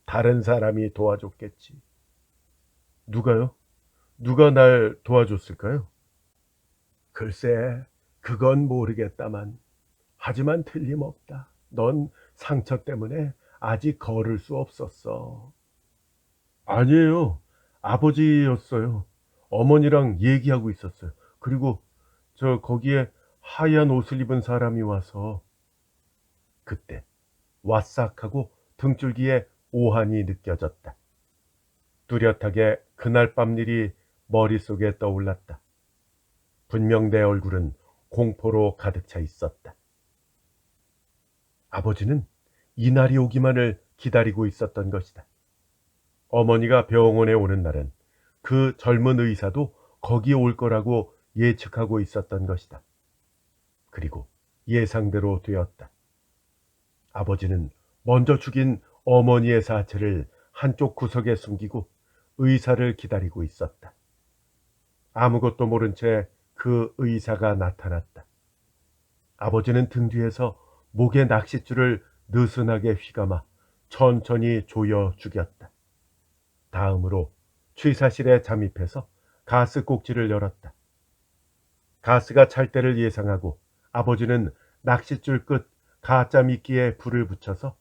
다른 사람이 도와줬겠지. 누가요? 누가 날 도와줬을까요? 글쎄, 그건 모르겠다만. 하지만 틀림없다. 넌 상처 때문에 아직 걸을 수 없었어. 아니에요. 아버지였어요. 어머니랑 얘기하고 있었어요. 그리고 거기에 하얀 옷을 입은 사람이 와서 그때 와싹하고 등줄기에 오한이 느껴졌다. 뚜렷하게 그날 밤 일이 머릿속에 떠올랐다. 분명 내 얼굴은 공포로 가득 차 있었다. 아버지는 이날이 오기만을 기다리고 있었던 것이다. 어머니가 병원에 오는 날은 그 젊은 의사도 거기 올 거라고 예측하고 있었던 것이다. 그리고 예상대로 되었다. 아버지는 먼저 죽인 어머니의 사체를 한쪽 구석에 숨기고 의사를 기다리고 있었다. 아무것도 모른 채 그 의사가 나타났다. 아버지는 등 뒤에서 목에 낚싯줄을 느슨하게 휘감아 천천히 조여 죽였다. 다음으로 취사실에 잠입해서 가스 꼭지를 열었다. 가스가 찰 때를 예상하고 아버지는 낚싯줄 끝 가짜 미끼에 불을 붙여서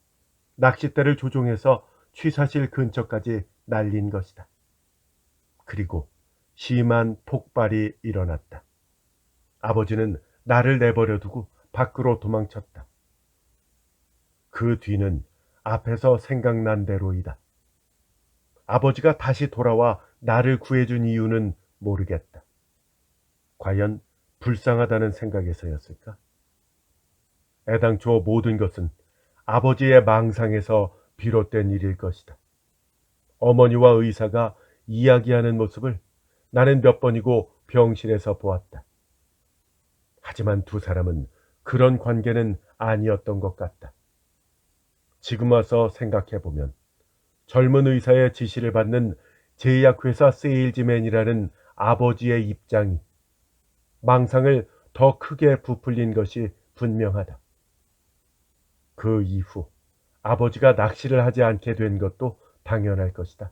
낚싯대를 조종해서 취사실 근처까지 날린 것이다. 그리고 심한 폭발이 일어났다. 아버지는 나를 내버려 두고 밖으로 도망쳤다. 그 뒤는 앞에서 생각난 대로이다. 아버지가 다시 돌아와 나를 구해준 이유는 모르겠다. 과연 불쌍하다는 생각에서였을까? 애당초 모든 것은 아버지의 망상에서 비롯된 일일 것이다. 어머니와 의사가 이야기하는 모습을 나는 몇 번이고 병실에서 보았다. 하지만 두 사람은 그런 관계는 아니었던 것 같다. 지금 와서 생각해보면 젊은 의사의 지시를 받는 제약회사 세일즈맨이라는 아버지의 입장이 망상을 더 크게 부풀린 것이 분명하다. 그 이후 아버지가 낚시를 하지 않게 된 것도 당연할 것이다.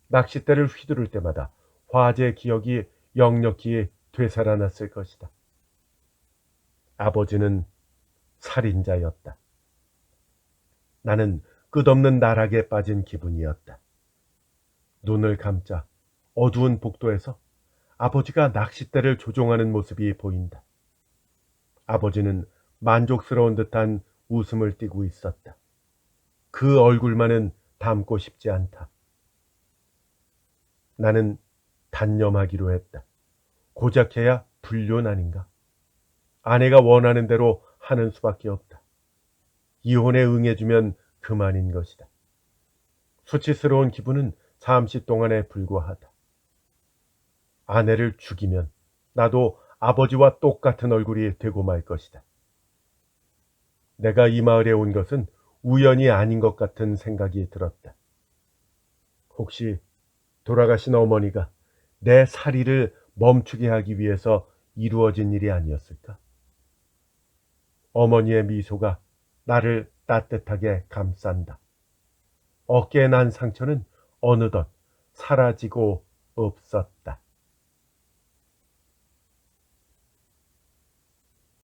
낚싯대를 휘두를 때마다 화재 기억이 역력히 되살아났을 것이다. 아버지는 살인자였다. 나는 끝없는 나락에 빠진 기분이었다. 눈을 감자 어두운 복도에서 아버지가 낚싯대를 조종하는 모습이 보인다. 아버지는 만족스러운 듯한 웃음을 띠고 있었다. 그 얼굴만은 닮고 싶지 않다. 나는 단념하기로 했다. 고작 해야 불륜 아닌가? 아내가 원하는 대로 하는 수밖에 없다. 이혼에 응해주면 그만인 것이다. 수치스러운 기분은 잠시 동안에 불과하다. 아내를 죽이면 나도 아버지와 똑같은 얼굴이 되고 말 것이다. 내가 이 마을에 온 것은 우연이 아닌 것 같은 생각이 들었다. 혹시 돌아가신 어머니가 내 살이를 멈추게 하기 위해서 이루어진 일이 아니었을까? 어머니의 미소가 나를 따뜻하게 감싼다. 어깨에 난 상처는 어느덧 사라지고 없었다.